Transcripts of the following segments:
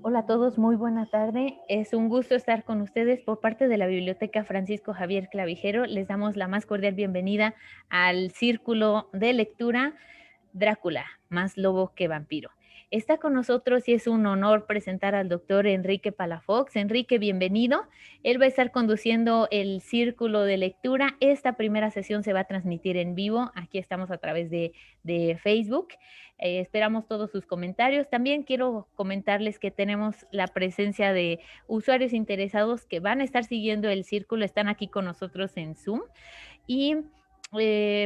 Hola a todos, muy buena tarde. Es un gusto estar con ustedes por parte de la Biblioteca Francisco Javier Clavijero. Les damos la más cordial bienvenida al Círculo de Lectura Drácula, más lobo que vampiro. Está con nosotros y es un honor presentar al doctor Enrique Palafox. Enrique, bienvenido. Él va a estar conduciendo el círculo de lectura. Esta primera sesión se va a transmitir en vivo. Aquí estamos a través de Facebook. Esperamos todos sus comentarios. También quiero comentarles que tenemos la presencia de usuarios interesados que van a estar siguiendo el círculo. Están aquí con nosotros en Zoom. Y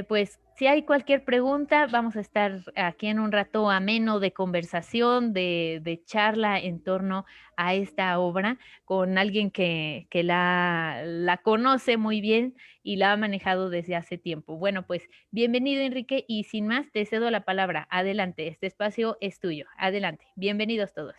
pues si hay cualquier pregunta, vamos a estar aquí en un rato ameno de conversación, de charla en torno a esta obra con alguien que la conoce muy bien y la ha manejado desde hace tiempo. Bueno, pues bienvenido Enrique y sin más te cedo la palabra. Adelante, este espacio es tuyo. Adelante, bienvenidos todos.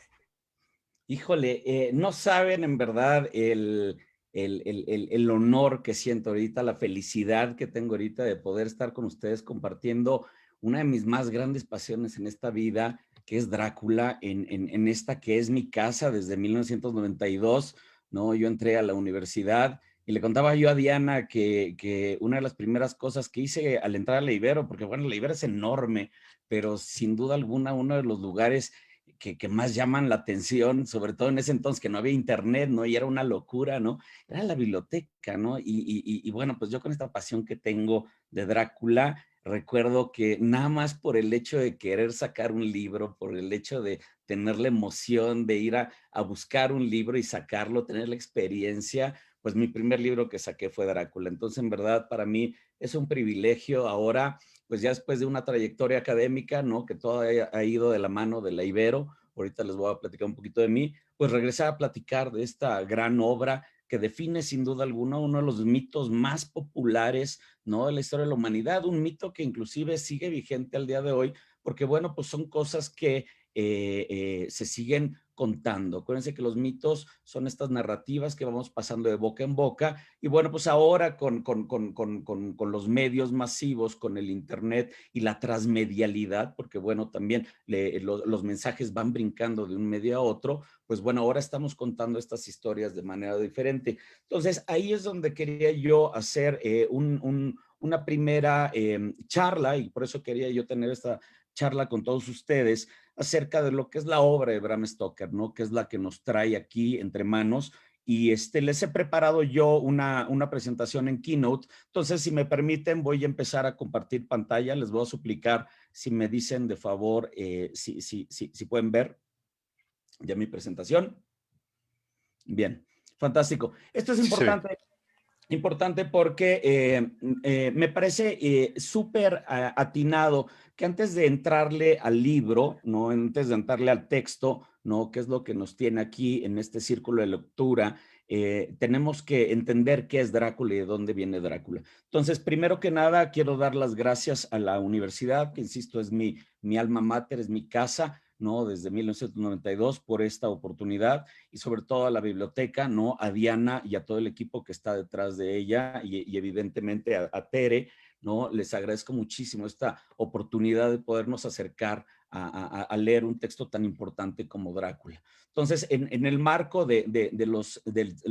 Híjole, no saben en verdad el honor que siento ahorita, la felicidad que tengo ahorita de poder estar con ustedes compartiendo una de mis más grandes pasiones en esta vida, que es Drácula, en esta que es mi casa desde 1992, ¿no? Yo entré a la universidad y le contaba yo a Diana que una de las primeras cosas que hice al entrar a la Ibero, porque bueno, la Ibero es enorme, pero sin duda alguna uno de los lugares que más llaman la atención, sobre todo en ese entonces que no había internet, ¿no? Y era una locura, ¿no? Era la biblioteca, ¿no? Y bueno, pues yo con esta pasión que tengo de Drácula, recuerdo que nada más por el hecho de querer sacar un libro, por el hecho de tener la emoción de ir a buscar un libro y sacarlo, tener la experiencia, pues mi primer libro que saqué fue Drácula. Entonces, en verdad, para mí es un privilegio ahora pues ya después de una trayectoria académica, ¿no? Que todo ha ido de la mano de la Ibero, ahorita les voy a platicar un poquito de mí, pues regresar a platicar de esta gran obra que define sin duda alguna uno de los mitos más populares, ¿no? De la historia de la humanidad, un mito que inclusive sigue vigente al día de hoy, porque bueno, pues son cosas que se siguen contando. Acuérdense que los mitos son estas narrativas que vamos pasando de boca en boca y bueno, pues ahora con los medios masivos, con el Internet y la transmedialidad, porque bueno, también los mensajes van brincando de un medio a otro, pues bueno, ahora estamos contando estas historias de manera diferente. Entonces, ahí es donde quería yo hacer una primera charla y por eso quería yo tener esta charla con todos ustedes acerca de lo que es la obra de Bram Stoker, ¿no? Que es la que nos trae aquí entre manos y les he preparado yo una presentación en Keynote. Entonces, si me permiten, voy a empezar a compartir pantalla. Les voy a suplicar si me dicen de favor si pueden ver ya mi presentación. Bien, fantástico. Esto es Sí se ve. importante porque me parece súper atinado que antes de entrarle al libro, ¿no? Antes de entrarle al texto, ¿no? Que es lo que nos tiene aquí en este círculo de lectura, tenemos que entender qué es Drácula y de dónde viene Drácula. Entonces, primero que nada, quiero dar las gracias a la universidad, que insisto, es mi alma mater, es mi casa, ¿no? Desde 1992 por esta oportunidad y sobre todo a la biblioteca, ¿no? A Diana y a todo el equipo que está detrás de ella y evidentemente a Tere, ¿no? Les agradezco muchísimo esta oportunidad de podernos acercar a leer un texto tan importante como Drácula. Entonces, en el marco de los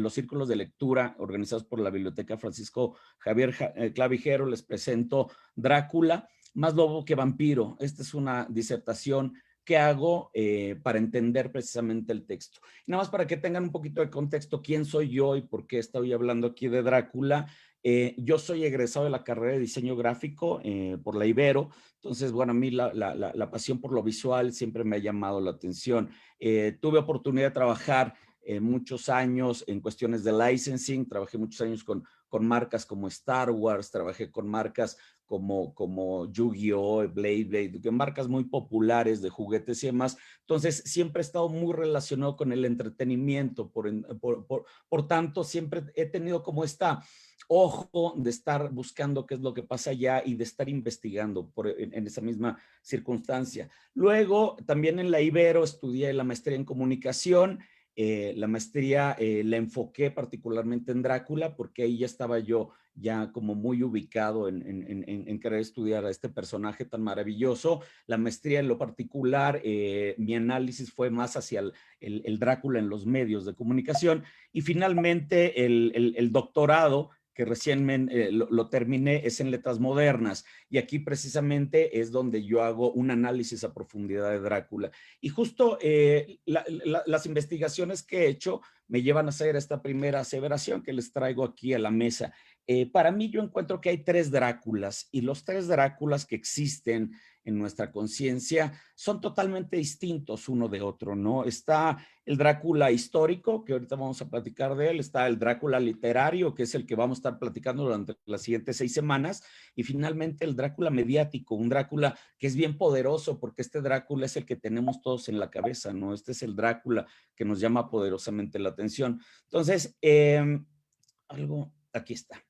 círculos de lectura organizados por la Biblioteca Francisco Javier Clavijero, les presento Drácula, más lobo que vampiro. Esta es una disertación que hago para entender precisamente el texto. Nada más para que tengan un poquito de contexto, quién soy yo y por qué estoy hablando aquí de Drácula. Yo soy egresado de la carrera de diseño gráfico por la Ibero, entonces, bueno, a mí la pasión por lo visual siempre me ha llamado la atención. Tuve oportunidad de trabajar muchos años en cuestiones de licensing, trabajé muchos años con marcas como Star Wars, trabajé con marcas como Yu-Gi-Oh!, Blade, marcas muy populares de juguetes y demás. Entonces, siempre he estado muy relacionado con el entretenimiento, por tanto, siempre he tenido como esta ojo de estar buscando qué es lo que pasa allá y de estar investigando en esa misma circunstancia. Luego, también en la Ibero estudié la maestría en comunicación La maestría la enfoqué particularmente en Drácula porque ahí ya estaba yo ya como muy ubicado en querer estudiar a este personaje tan maravilloso. La maestría en lo particular, mi análisis fue más hacia el Drácula en los medios de comunicación y finalmente el doctorado que recién lo terminé es en letras modernas y aquí precisamente es donde yo hago un análisis a profundidad de Drácula. Y justo las investigaciones que he hecho me llevan a hacer esta primera aseveración que les traigo aquí a la mesa. Para mí yo encuentro que hay tres Dráculas y los tres Dráculas que existen en nuestra conciencia son totalmente distintos uno de otro, ¿no? Está el Drácula histórico, que ahorita vamos a platicar de él, está el Drácula literario, que es el que vamos a estar platicando durante las siguientes 6 semanas, y finalmente el Drácula mediático, un Drácula que es bien poderoso, porque este Drácula es el que tenemos todos en la cabeza, ¿no? Este es el Drácula que nos llama poderosamente la atención. Entonces, aquí está.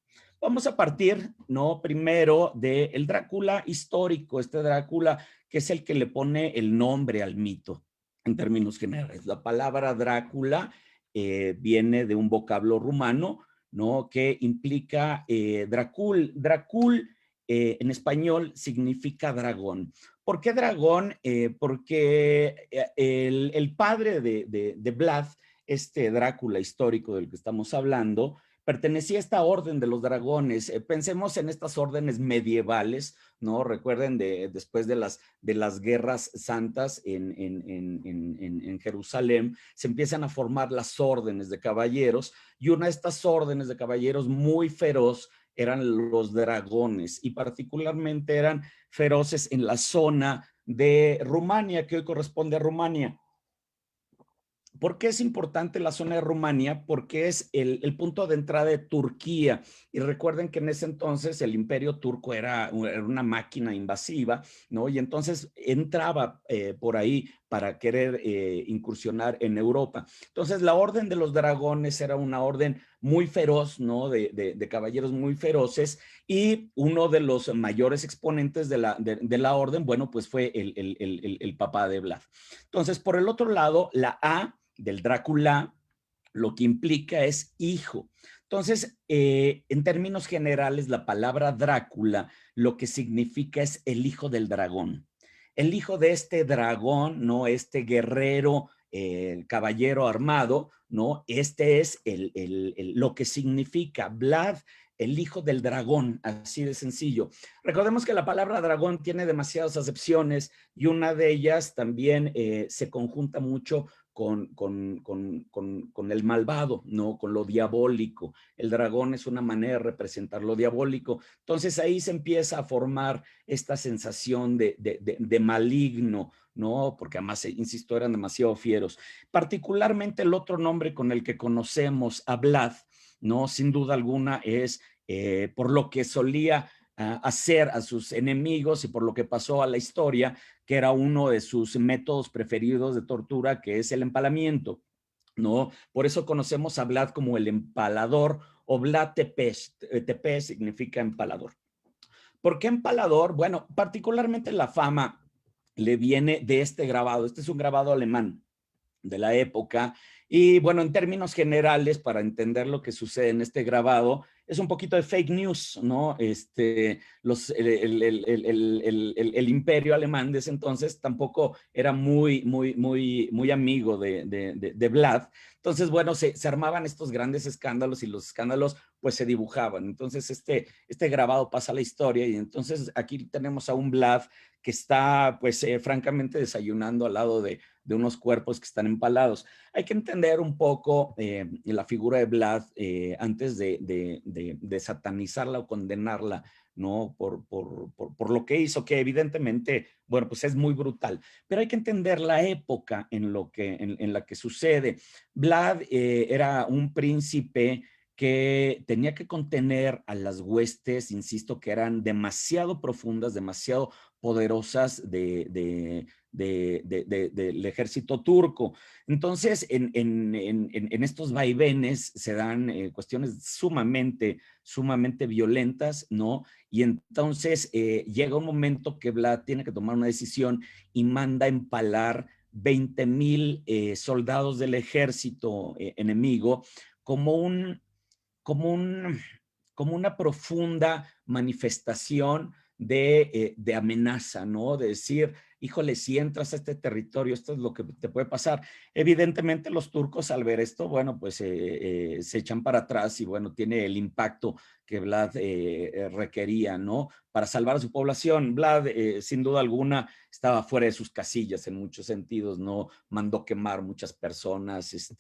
Vamos a partir, ¿no? Primero del Drácula histórico, este Drácula que es el que le pone el nombre al mito en términos generales. La palabra Drácula viene de un vocablo rumano, ¿no? Que implica Dracul. Dracul en español significa dragón. ¿Por qué dragón? Porque el padre de Vlad, este Drácula histórico del que estamos hablando, pertenecía a esta orden de los dragones. Pensemos en estas órdenes medievales, ¿no? Recuerden después de las guerras santas en Jerusalén, se empiezan a formar las órdenes de caballeros y una de estas órdenes de caballeros muy feroz eran los dragones y particularmente eran feroces en la zona de Rumania, que hoy corresponde a Rumania. ¿Por qué es importante la zona de Rumania? Porque es el punto de entrada de Turquía. Y recuerden que en ese entonces el imperio turco era una máquina invasiva, ¿no? Y entonces entraba por ahí para querer incursionar en Europa. Entonces la orden de los dragones era una orden muy feroz, ¿no? De caballeros muy feroces. Y uno de los mayores exponentes de la orden, bueno, pues fue el papá de Vlad. Entonces, por el otro lado, la A del Drácula, lo que implica es hijo. Entonces, en términos generales, la palabra Drácula lo que significa es el hijo del dragón. El hijo de este dragón, ¿no? Este guerrero, el caballero armado, ¿no? Este es lo que significa Vlad, el hijo del dragón, así de sencillo. Recordemos que la palabra dragón tiene demasiadas acepciones y una de ellas también se conjunta mucho con el malvado, ¿no? Con lo diabólico. El dragón es una manera de representar lo diabólico. Entonces ahí se empieza a formar esta sensación de maligno, ¿no? Porque además, insisto, eran demasiado fieros. Particularmente el otro nombre con el que conocemos a Vlad, ¿no? Sin duda alguna es por lo que solía hacer a sus enemigos y por lo que pasó a la historia, que era uno de sus métodos preferidos de tortura, que es el empalamiento, ¿no? Por eso conocemos a Vlad como el empalador o Vlad Tepes. Tepes significa empalador. ¿Por qué empalador? Bueno, particularmente la fama le viene de este grabado. Este es un grabado alemán de la época. Y bueno, en términos generales, para entender lo que sucede en este grabado, es un poquito de fake news, ¿no? El imperio alemán de ese entonces tampoco era muy amigo de Vlad. Entonces, bueno, se armaban estos grandes escándalos y los escándalos pues se dibujaban. Entonces, este grabado pasa a la historia y entonces aquí tenemos a un Vlad que está pues francamente desayunando al lado de unos cuerpos que están empalados. Hay que entender un poco la figura de Vlad antes de satanizarla o condenarla, ¿no? Por lo que hizo, que evidentemente, bueno, pues es muy brutal. Pero hay que entender la época en la que sucede. Vlad era un príncipe que tenía que contener a las huestes, insisto, que eran demasiado profundas, demasiado poderosas del ejército turco. Entonces, en estos vaivenes se dan cuestiones sumamente violentas, ¿no? Y entonces llega un momento que Vlad tiene que tomar una decisión y manda empalar 20,000 soldados del ejército enemigo como un, como un, como una profunda manifestación de amenaza, ¿no? De decir, híjole, si entras a este territorio, esto es lo que te puede pasar. Evidentemente los turcos al ver esto, bueno, pues se echan para atrás y bueno, tiene el impacto que Vlad requería, ¿no? Para salvar a su población. Vlad, sin duda alguna, estaba fuera de sus casillas en muchos sentidos, ¿no? Mandó quemar muchas personas,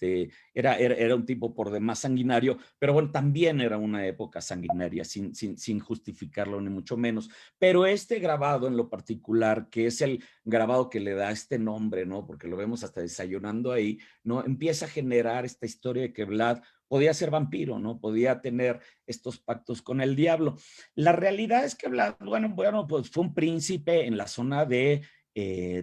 era un tipo por demás sanguinario, pero bueno, también era una época sanguinaria, sin justificarlo ni mucho menos. Pero este grabado en lo particular, que es el grabado que le da este nombre, ¿no? Porque lo vemos hasta desayunando ahí, ¿no? Empieza a generar esta historia de que Vlad podía ser vampiro, ¿no? Podía tener estos pactos con el diablo. La realidad es que Vlad, bueno, pues fue un príncipe en la zona de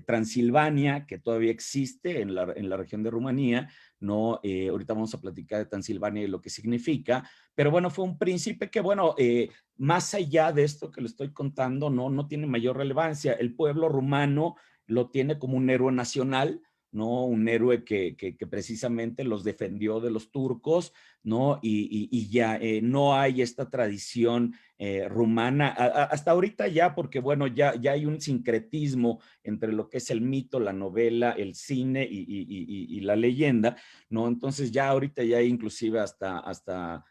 Transilvania, que todavía existe en la región de Rumanía, ¿no? Ahorita vamos a platicar de Transilvania y lo que significa, pero bueno, fue un príncipe que, bueno, más allá de esto que le estoy contando, no tiene mayor relevancia. El pueblo rumano lo tiene como un héroe nacional, ¿no? Un héroe que precisamente los defendió de los turcos, ¿no? Y ya no hay esta tradición rumana, hasta ahorita ya, porque bueno, ya hay un sincretismo entre lo que es el mito, la novela, el cine y la leyenda, ¿no? Entonces ya ahorita ya hay inclusive hasta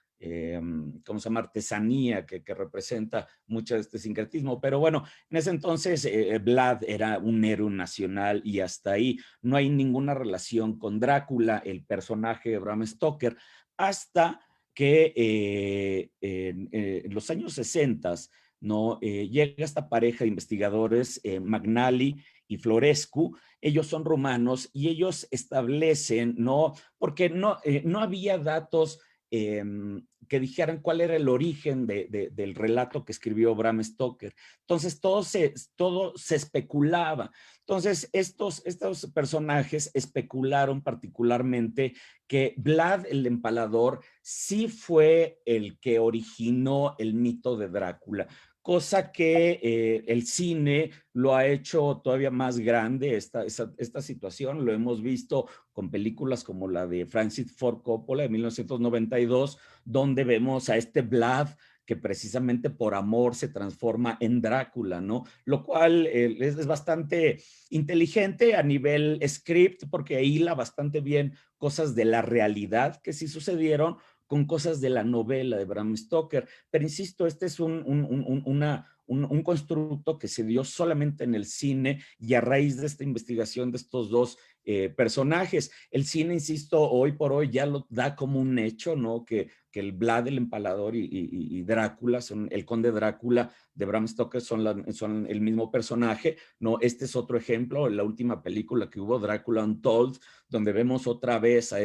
¿cómo se llama? Artesanía que representa mucho de este sincretismo. Pero bueno, en ese entonces Vlad era un héroe nacional y hasta ahí no hay ninguna relación con Drácula, el personaje de Bram Stoker, hasta que en los años 60, ¿no? Llega esta pareja de investigadores, Magnali y Florescu. Ellos son romanos y ellos establecen, ¿no? Porque no había datos que dijeran cuál era el origen del relato que escribió Bram Stoker. Entonces, todo se especulaba. Entonces, estos personajes especularon particularmente que Vlad el Empalador sí fue el que originó el mito de Drácula, cosa que el cine lo ha hecho todavía más grande, esta situación. Lo hemos visto con películas como la de Francis Ford Coppola de 1992, donde vemos a este Vlad que precisamente por amor se transforma en Drácula, ¿no? Lo cual es bastante inteligente a nivel script, porque hila bastante bien cosas de la realidad que sí sucedieron con cosas de la novela de Bram Stoker. Pero insisto, este es un constructo que se dio solamente en el cine y a raíz de esta investigación de estos dos personajes. El cine, insisto, hoy por hoy ya lo da como un hecho, ¿no? Que el Vlad el Empalador y Drácula, el conde Drácula de Bram Stoker son el mismo personaje, ¿no? Este es otro ejemplo, la última película que hubo, Drácula Untold, donde vemos otra vez a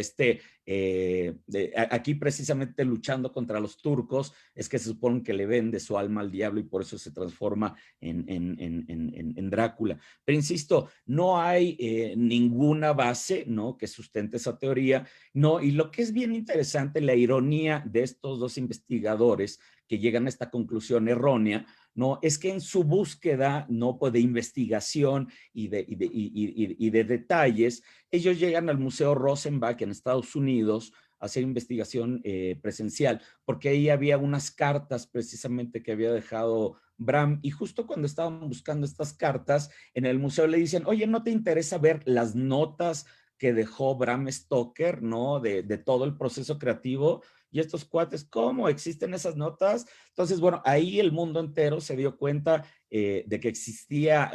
aquí precisamente luchando contra los turcos, es que se supone que le vende su alma al diablo y por eso se transforma en Drácula. Pero insisto, no hay ninguna base, ¿no? Que sustente esa teoría, ¿no? Y lo que es bien interesante, la ironía de estos dos investigadores que llegan a esta conclusión errónea, ¿no? Es que en su búsqueda, ¿no? Pues de investigación y de detalles, ellos llegan al Museo Rosenbach en Estados Unidos a hacer investigación presencial, porque ahí había unas cartas precisamente que había dejado Bram, y justo cuando estaban buscando estas cartas, en el museo le dicen, oye, ¿no te interesa ver las notas que dejó Bram Stoker, ¿no? De todo el proceso creativo? Y estos cuates, ¿cómo existen esas notas? Entonces, bueno, ahí el mundo entero se dio cuenta de que existía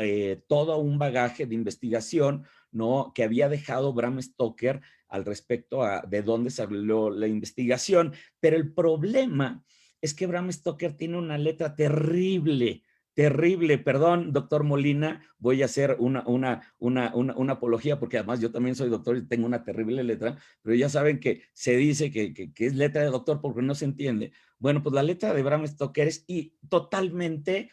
todo un bagaje de investigación, ¿no? Que había dejado Bram Stoker al respecto de dónde salió la investigación. Pero el problema es que Bram Stoker tiene una letra terrible, terrible. Perdón, doctor Molina, voy a hacer una apología, porque además yo también soy doctor y tengo una terrible letra, pero ya saben que se dice que es letra de doctor porque no se entiende. Bueno, pues la letra de Bram Stoker es totalmente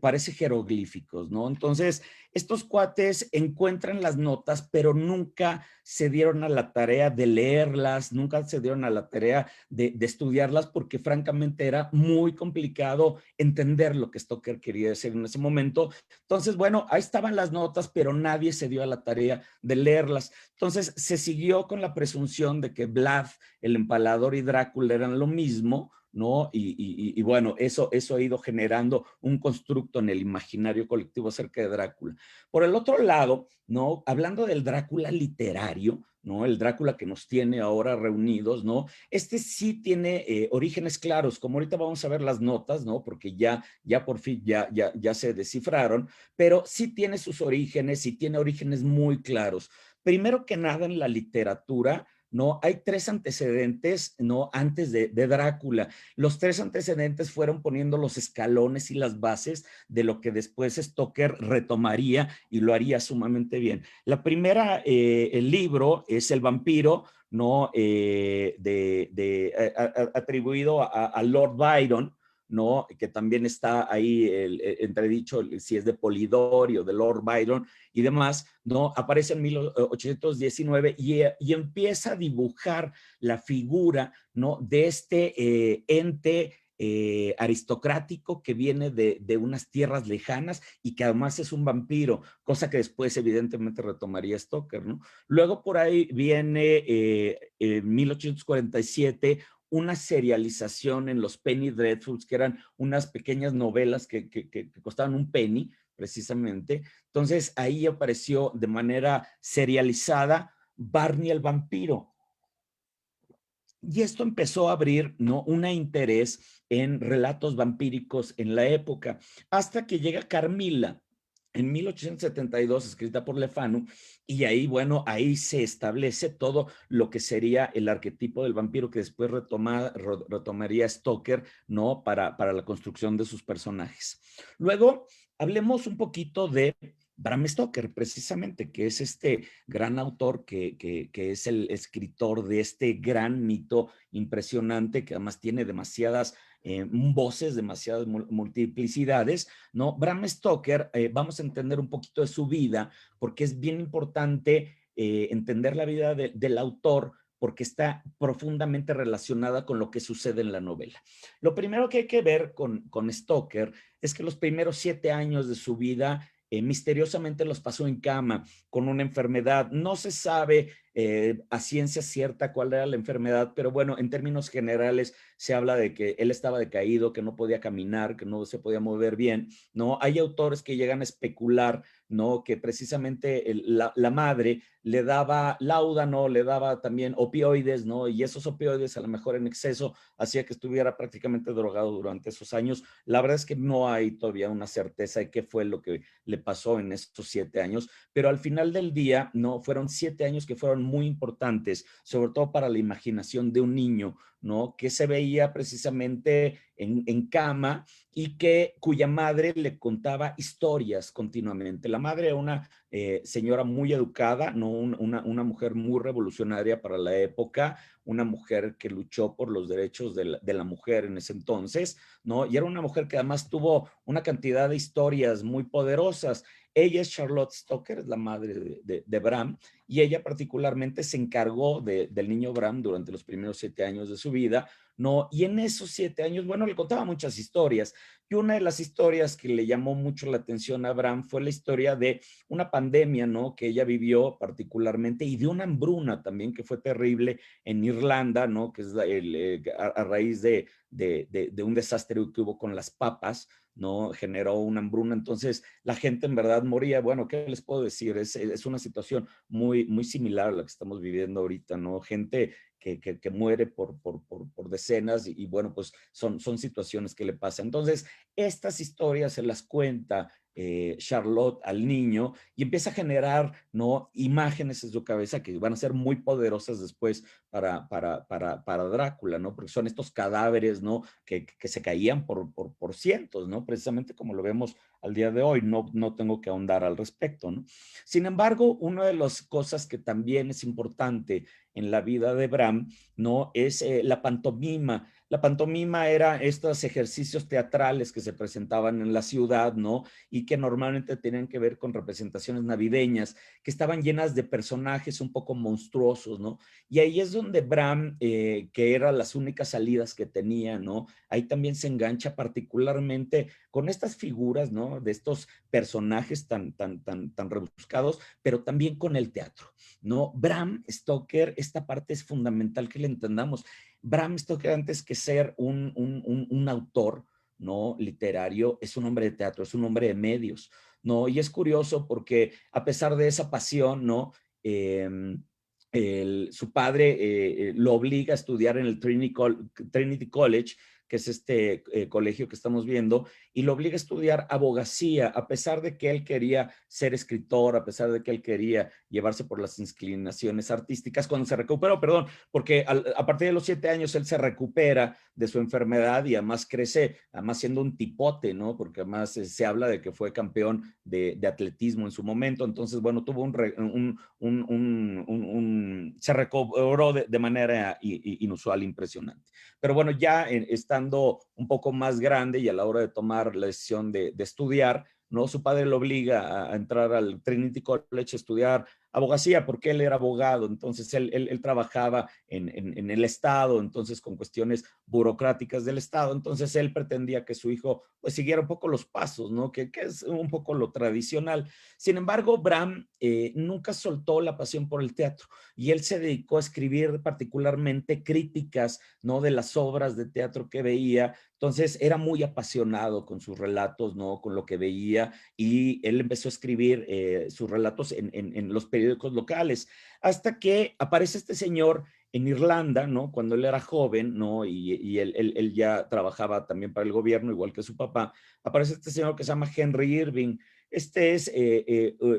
parece jeroglíficos, ¿no? Entonces, estos cuates encuentran las notas, pero nunca se dieron a la tarea de leerlas, nunca se dieron a la tarea de estudiarlas, porque francamente era muy complicado entender lo que Stoker quería decir en ese momento. Entonces, bueno, ahí estaban las notas, pero nadie se dio a la tarea de leerlas. Entonces, se siguió con la presunción de que Vlad, el empalador, y Drácula eran lo mismo, ¿no? Y bueno, eso ha ido generando un constructo en el imaginario colectivo acerca de Drácula. Por el otro lado, ¿no? Hablando del Drácula literario, ¿no? El Drácula que nos tiene ahora reunidos, ¿no? Este sí tiene orígenes claros, como ahorita vamos a ver las notas, ¿no? Porque ya por fin ya se descifraron, pero sí tiene sus orígenes y tiene orígenes muy claros. Primero que nada, en la literatura, ¿no? Hay tres antecedentes, ¿no? Antes de Drácula. Los tres antecedentes fueron poniendo los escalones y las bases de lo que después Stoker retomaría y lo haría sumamente bien. La primera, el libro es El vampiro, ¿no? Atribuido a Lord Byron, ¿no? Que también está ahí entredicho si es de Polidori o de Lord Byron y demás, ¿no? Aparece en 1819 y empieza a dibujar la figura, ¿no? De este ente aristocrático que viene de unas tierras lejanas y que además es un vampiro, cosa que después evidentemente retomaría Stoker, ¿no? Luego por ahí viene en 1847 una serialización en los Penny Dreadfuls, que eran unas pequeñas novelas que costaban un penny, precisamente. Entonces ahí apareció de manera serializada Barney el vampiro. Y esto empezó a abrir, ¿no? Un interés en relatos vampíricos en la época, hasta que llega Carmilla en 1872, escrita por Lefanu, y ahí, bueno, ahí se establece todo lo que sería el arquetipo del vampiro que después retomaría Stoker, ¿no? Para la construcción de sus personajes. Luego, hablemos un poquito de Bram Stoker, precisamente, que es este gran autor que es el escritor de este gran mito impresionante, que además tiene demasiadas voces, demasiadas multiplicidades, ¿no? Bram Stoker, vamos a entender un poquito de su vida, porque es bien importante entender la vida del autor, porque está profundamente relacionada con lo que sucede en la novela. Lo primero que hay que ver con Stoker es que los primeros 7 años de su vida misteriosamente los pasó en cama con una enfermedad. No se sabe a ciencia cierta cuál era la enfermedad, pero bueno, en términos generales se habla de que él estaba decaído, que no podía caminar, que no se podía mover bien, ¿no? Hay autores que llegan a especular, ¿no? Que precisamente la madre le daba láudano, le daba también opioides, ¿no? Y esos opioides a lo mejor en exceso hacía que estuviera prácticamente drogado durante esos años. La verdad es que no hay todavía una certeza de qué fue lo que le pasó en esos 7 años, pero al final del día, no, fueron 7 años que fueron muy importantes, sobre todo para la imaginación de un niño, ¿no? Que se veía precisamente en cama y cuya madre le contaba historias continuamente. La madre era una señora muy educada, ¿no? Una mujer muy revolucionaria para la época, una mujer que luchó por los derechos de la mujer en ese entonces, ¿no? Y era una mujer que además tuvo una cantidad de historias muy poderosas. Ella es Charlotte Stoker, es la madre de Bram, y ella particularmente se encargó del niño Bram durante los primeros 7 años de su vida, ¿no? Y en esos 7 años, bueno, le contaba muchas historias. Y una de las historias que le llamó mucho la atención a Bram fue la historia de una pandemia, ¿no? Que ella vivió particularmente y de una hambruna también que fue terrible en Irlanda, ¿no? Que es a raíz de un desastre que hubo con las papas, ¿no? Generó una hambruna, entonces la gente en verdad moría. Bueno, ¿qué les puedo decir? Es una situación muy similar a la que estamos viviendo ahorita, ¿no? Gente que muere por decenas y bueno, pues son situaciones que le pasan. Entonces, estas historias se las cuenta Charlotte al niño y empieza a generar, ¿no? Imágenes en su cabeza que van a ser muy poderosas después para Drácula, ¿no? Porque son estos cadáveres, ¿no? Que se caían por cientos, ¿no? Precisamente como lo vemos al día de hoy, no tengo que ahondar al respecto, ¿no? Sin embargo, una de las cosas que también es importante en la vida de Bram, ¿no? Es la pantomima. La pantomima era estos ejercicios teatrales que se presentaban en la ciudad, ¿no? Y que normalmente tenían que ver con representaciones navideñas, que estaban llenas de personajes un poco monstruosos, ¿no? Y ahí es donde Bram, que eran las únicas salidas que tenía, ¿no? Ahí también se engancha particularmente con estas figuras, ¿no? De estos personajes tan rebuscados, pero también con el teatro, ¿no? Bram Stoker, esta parte es fundamental que le entendamos. Bram Stoker, antes que ser un autor, ¿no? Literario, es un hombre de teatro, es un hombre de medios, ¿no? Y es curioso porque a pesar de esa pasión, ¿no? Su padre lo obliga a estudiar en el Trinity College, que es este colegio que estamos viendo, y lo obliga a estudiar abogacía, a pesar de que él quería ser escritor, a pesar de que él quería llevarse por las inclinaciones artísticas. Cuando se recuperó, perdón, porque a partir de los 7 años él se recupera de su enfermedad y además crece, además siendo un tipote, ¿no? Porque además se habla de que fue campeón de atletismo en su momento. Entonces, bueno, tuvo se recobró de manera inusual, impresionante. Pero bueno, ya estando un poco más grande y a la hora de tomar la decisión de estudiar, ¿no? Su padre lo obliga a entrar al Trinity College a estudiar abogacía porque él era abogado, entonces él trabajaba en el Estado, entonces con cuestiones burocráticas del Estado, entonces él pretendía que su hijo pues siguiera un poco los pasos, ¿no? Que es un poco lo tradicional. Sin embargo, Bram nunca soltó la pasión por el teatro y él se dedicó a escribir particularmente críticas, ¿no? De las obras de teatro que veía. Entonces era muy apasionado con sus relatos, ¿no? Con lo que veía, y él empezó a escribir sus relatos en los periódicos locales, hasta que aparece este señor en Irlanda, ¿no? Cuando él era joven, ¿no? Y él ya trabajaba también para el gobierno, igual que su papá. Aparece este señor que se llama Henry Irving. Este es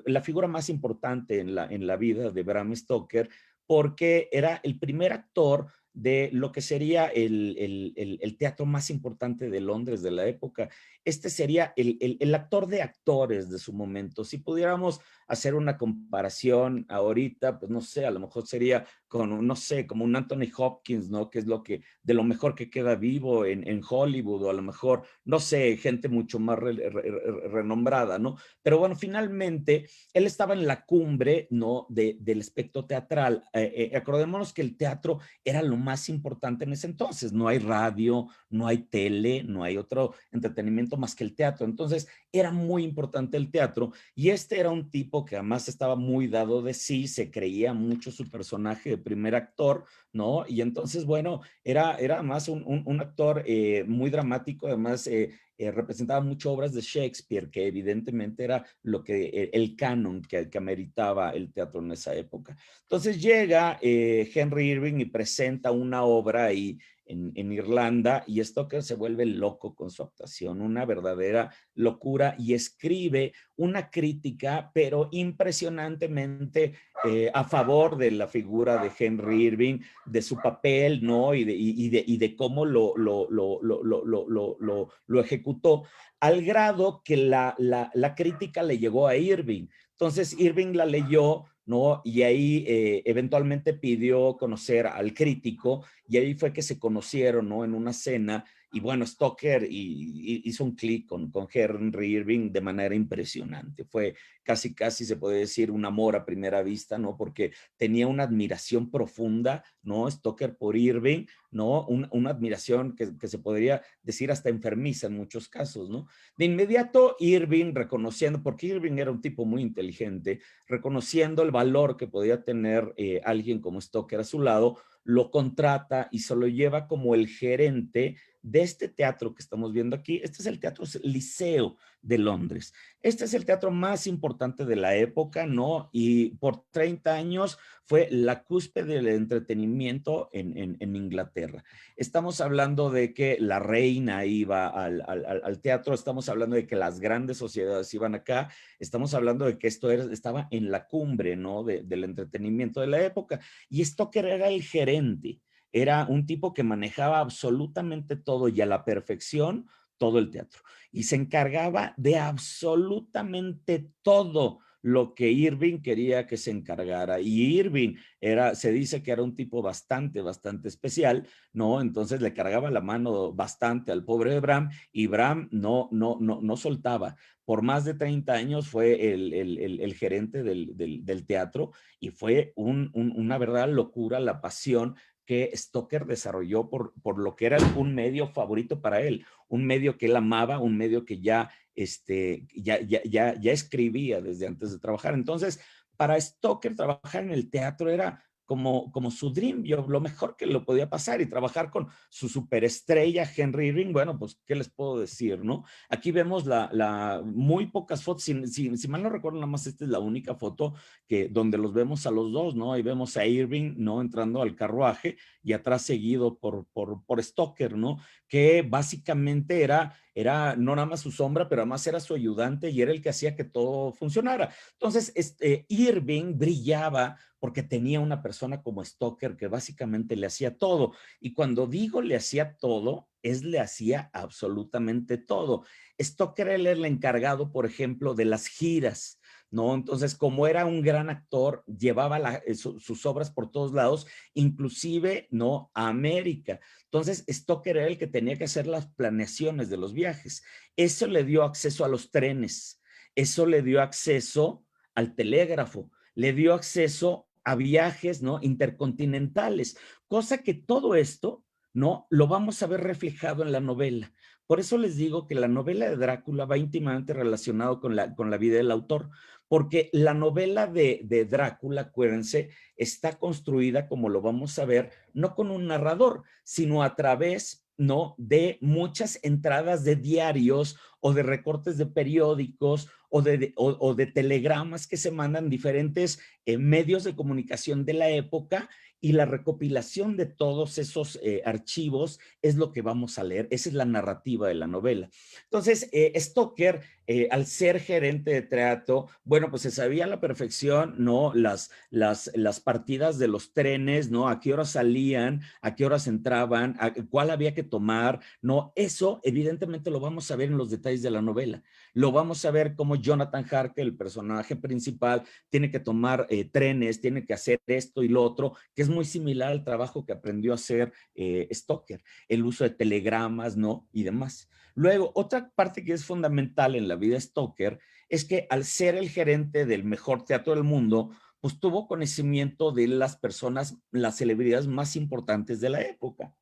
la figura más importante en la vida de Bram Stoker, porque era el primer actor de lo que sería el teatro más importante de Londres de la época. Este sería el actor de actores de su momento. Si pudiéramos hacer una comparación ahorita, pues no sé, a lo mejor sería con, no sé, como un Anthony Hopkins, ¿no? Que es de lo mejor que queda vivo en Hollywood, o a lo mejor, no sé, gente mucho más renombrada, ¿no? Pero bueno, finalmente, él estaba en la cumbre, ¿no? Del espectro teatral. Acordémonos que el teatro era lo más importante en ese entonces. No hay radio, no hay tele, no hay otro entretenimiento más que el teatro. Entonces, era muy importante el teatro, y este era un tipo que además estaba muy dado de sí, se creía mucho su personaje de primer actor, ¿no? Y entonces, bueno, era más un actor muy dramático, además representaba mucho obras de Shakespeare, que evidentemente era lo que el canon que ameritaba el teatro en esa época. Entonces llega Henry Irving y presenta una obra ahí en Irlanda, y Stoker se vuelve loco con su actuación, una verdadera locura, y escribe una crítica, pero impresionantemente a favor de la figura de Henry Irving, de su papel, ¿no? Y de cómo lo ejecutó, al grado que la crítica le llegó a Irving. Entonces Irving la leyó, ¿no? Y ahí eventualmente pidió conocer al crítico, y ahí fue que se conocieron, ¿no? En una cena, y bueno, Stoker hizo un clic con Henry Irving de manera impresionante. Fue casi se puede decir un amor a primera vista, ¿no? Porque tenía una admiración profunda, ¿no? Stoker por Irving, ¿no? Una admiración que se podría decir hasta enfermiza en muchos casos, ¿no? De inmediato Irving, reconociendo, porque Irving era un tipo muy inteligente, reconociendo el valor que podía tener alguien como Stoker a su lado, lo contrata y se lo lleva como el gerente de este teatro que estamos viendo aquí. Este es el Teatro Liceo de Londres. Este es el teatro más importante de la época, ¿no? Y por 30 años fue la cúspide del entretenimiento en Inglaterra. Estamos hablando de que la reina iba al teatro, estamos hablando de que las grandes sociedades iban acá, estamos hablando de que estaba en la cumbre, ¿no? Del entretenimiento de la época. Y Stoker era el gerente gerente, era un tipo que manejaba absolutamente todo y a la perfección todo el teatro. Y se encargaba de absolutamente todo lo que Irving quería que se encargara. Y Irving se dice que era un tipo bastante especial, ¿no? Entonces le cargaba la mano bastante al pobre Bram y Bram no soltaba. Por más de 30 años fue el gerente del teatro y fue una verdadera locura la pasión que Stoker desarrolló por lo que era un medio favorito para él, un medio que él amaba, un medio que ya escribía desde antes de trabajar. Entonces, para Stoker trabajar en el teatro era como su dream, lo mejor que lo podía pasar, y trabajar con su superestrella Henry Irving, bueno, pues, ¿qué les puedo decir, no? Aquí vemos muy pocas fotos, si mal no recuerdo, nada más esta es la única foto donde los vemos a los dos, ¿no? Ahí vemos a Irving, ¿no? Entrando al carruaje y atrás seguido por Stoker, ¿no? Que básicamente era no nada más su sombra, pero además era su ayudante y era el que hacía que todo funcionara. Entonces, Irving brillaba porque tenía una persona como Stoker que básicamente le hacía todo. Y cuando digo le hacía todo, le hacía absolutamente todo. Stoker era el encargado, por ejemplo, de las giras, ¿no? Entonces, como era un gran actor, llevaba sus obras por todos lados, inclusive, ¿no? A América. Entonces, Stoker era el que tenía que hacer las planeaciones de los viajes. Eso le dio acceso a los trenes, eso le dio acceso al telégrafo, le dio acceso a viajes, ¿no? Intercontinentales, cosa que todo esto, ¿no? Lo vamos a ver reflejado en la novela. Por eso les digo que la novela de Drácula va íntimamente relacionado con la vida del autor, porque la novela de Drácula, acuérdense, está construida, como lo vamos a ver, no con un narrador, sino a través, ¿no? De muchas entradas de diarios o de recortes de periódicos o de telegramas que se mandan diferentes medios de comunicación de la época, y la recopilación de todos esos archivos es lo que vamos a leer. Esa es la narrativa de la novela. Entonces, Stoker, al ser gerente de teatro, bueno, pues se sabía a la perfección, ¿no? Las partidas de los trenes, ¿no? A qué horas salían, a qué horas entraban, cuál había que tomar, ¿no? Eso evidentemente lo vamos a ver en los detalles de la novela. Lo vamos a ver como Jonathan Harker, el personaje principal, tiene que tomar trenes, tiene que hacer esto y lo otro, que es muy similar al trabajo que aprendió a hacer Stoker, el uso de telegramas, ¿no? Y demás. Luego, otra parte que es fundamental en la vida de Stoker es que al ser el gerente del mejor teatro del mundo, pues tuvo conocimiento de las personas, las celebridades más importantes de la época.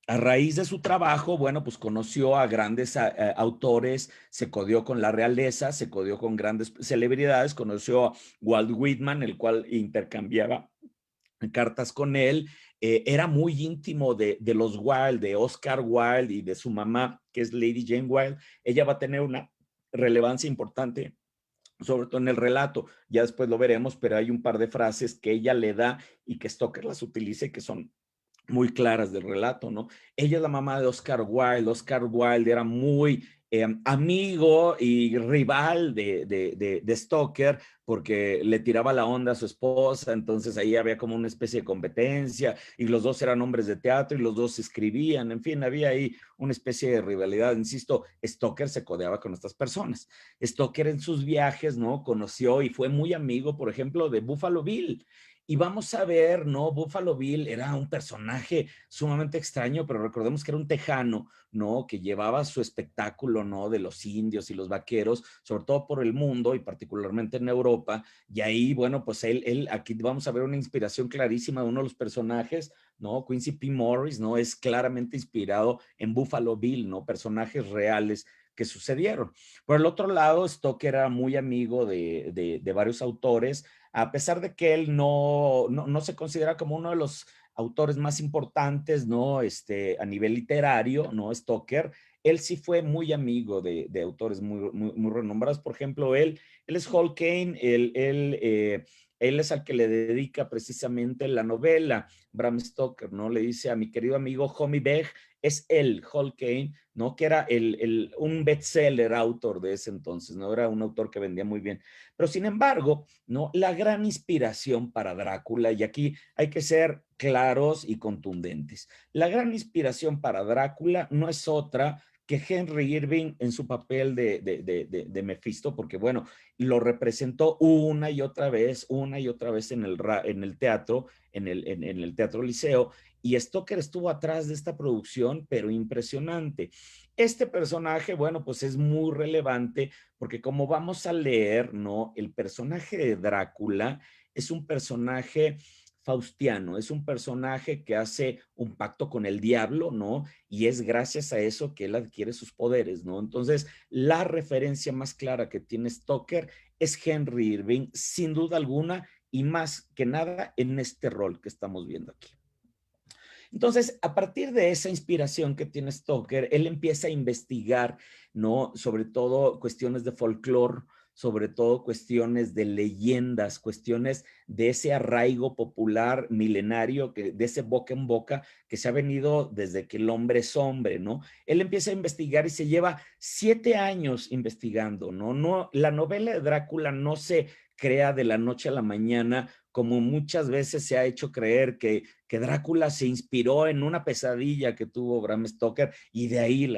A raíz de su trabajo, bueno, pues conoció a grandes autores, se codió con la realeza, se codió con grandes celebridades, conoció a Walt Whitman, el cual intercambiaba cartas con él, era muy íntimo de los Wilde, de Oscar Wilde y de su mamá, que es Lady Jane Wilde. Ella va a tener una relevancia importante, sobre todo en el relato, ya después lo veremos, pero hay un par de frases que ella le da y que Stoker las utiliza y que son muy claras del relato, ¿no? Ella es la mamá de Oscar Wilde. Oscar Wilde era muy amigo y rival de Stoker, porque le tiraba la onda a su esposa, entonces ahí había como una especie de competencia, y los dos eran hombres de teatro y los dos escribían, en fin, había ahí una especie de rivalidad. Insisto, Stoker se codeaba con estas personas. Stoker en sus viajes, ¿no? Conoció y fue muy amigo, por ejemplo, de Buffalo Bill. Y vamos a ver, ¿no? Buffalo Bill era un personaje sumamente extraño, pero recordemos que era un tejano, ¿no? Que llevaba su espectáculo, ¿no? De los indios y los vaqueros, sobre todo por el mundo y particularmente en Europa. Y ahí, bueno, pues aquí vamos a ver una inspiración clarísima de uno de los personajes, ¿no? Quincy P. Morris, ¿no? Es claramente inspirado en Buffalo Bill, ¿no? Personajes reales que sucedieron. Por el otro lado, Stoker era muy amigo de varios autores, a pesar de que él no se considera como uno de los autores más importantes, ¿no? A nivel literario, ¿no? Stoker, él sí fue muy amigo de autores muy renombrados. Por ejemplo, él es Hall Caine, él es al que le dedica precisamente la novela, Bram Stoker, ¿no? Le dice a mi querido amigo Homie Beck, es él, Hall Caine, ¿no? Que era un bestseller autor de ese entonces, ¿no? Era un autor que vendía muy bien. Pero sin embargo, ¿no? La gran inspiración para Drácula, y aquí hay que ser claros y contundentes, la gran inspiración para Drácula no es otra que Henry Irving en su papel de Mefisto, porque bueno, lo representó una y otra vez en el teatro, en el Teatro Liceo, y Stoker estuvo atrás de esta producción, pero impresionante. Este personaje, bueno, pues es muy relevante porque como vamos a leer, ¿no? El personaje de Drácula es un personaje faustiano, es un personaje que hace un pacto con el diablo, ¿no? Y es gracias a eso que él adquiere sus poderes, ¿no? Entonces, la referencia más clara que tiene Stoker es Henry Irving, sin duda alguna, y más que nada en este rol que estamos viendo aquí. Entonces, a partir de esa inspiración que tiene Stoker, él empieza a investigar, ¿no? Sobre todo cuestiones de folclore, sobre todo cuestiones de leyendas, cuestiones de ese arraigo popular milenario, de ese boca en boca que se ha venido desde que el hombre es hombre, ¿no? Él empieza a investigar y se lleva 7 años investigando, ¿no? La novela de Drácula no se crea de la noche a la mañana, como muchas veces se ha hecho creer que Drácula se inspiró en una pesadilla que tuvo Bram Stoker y de ahí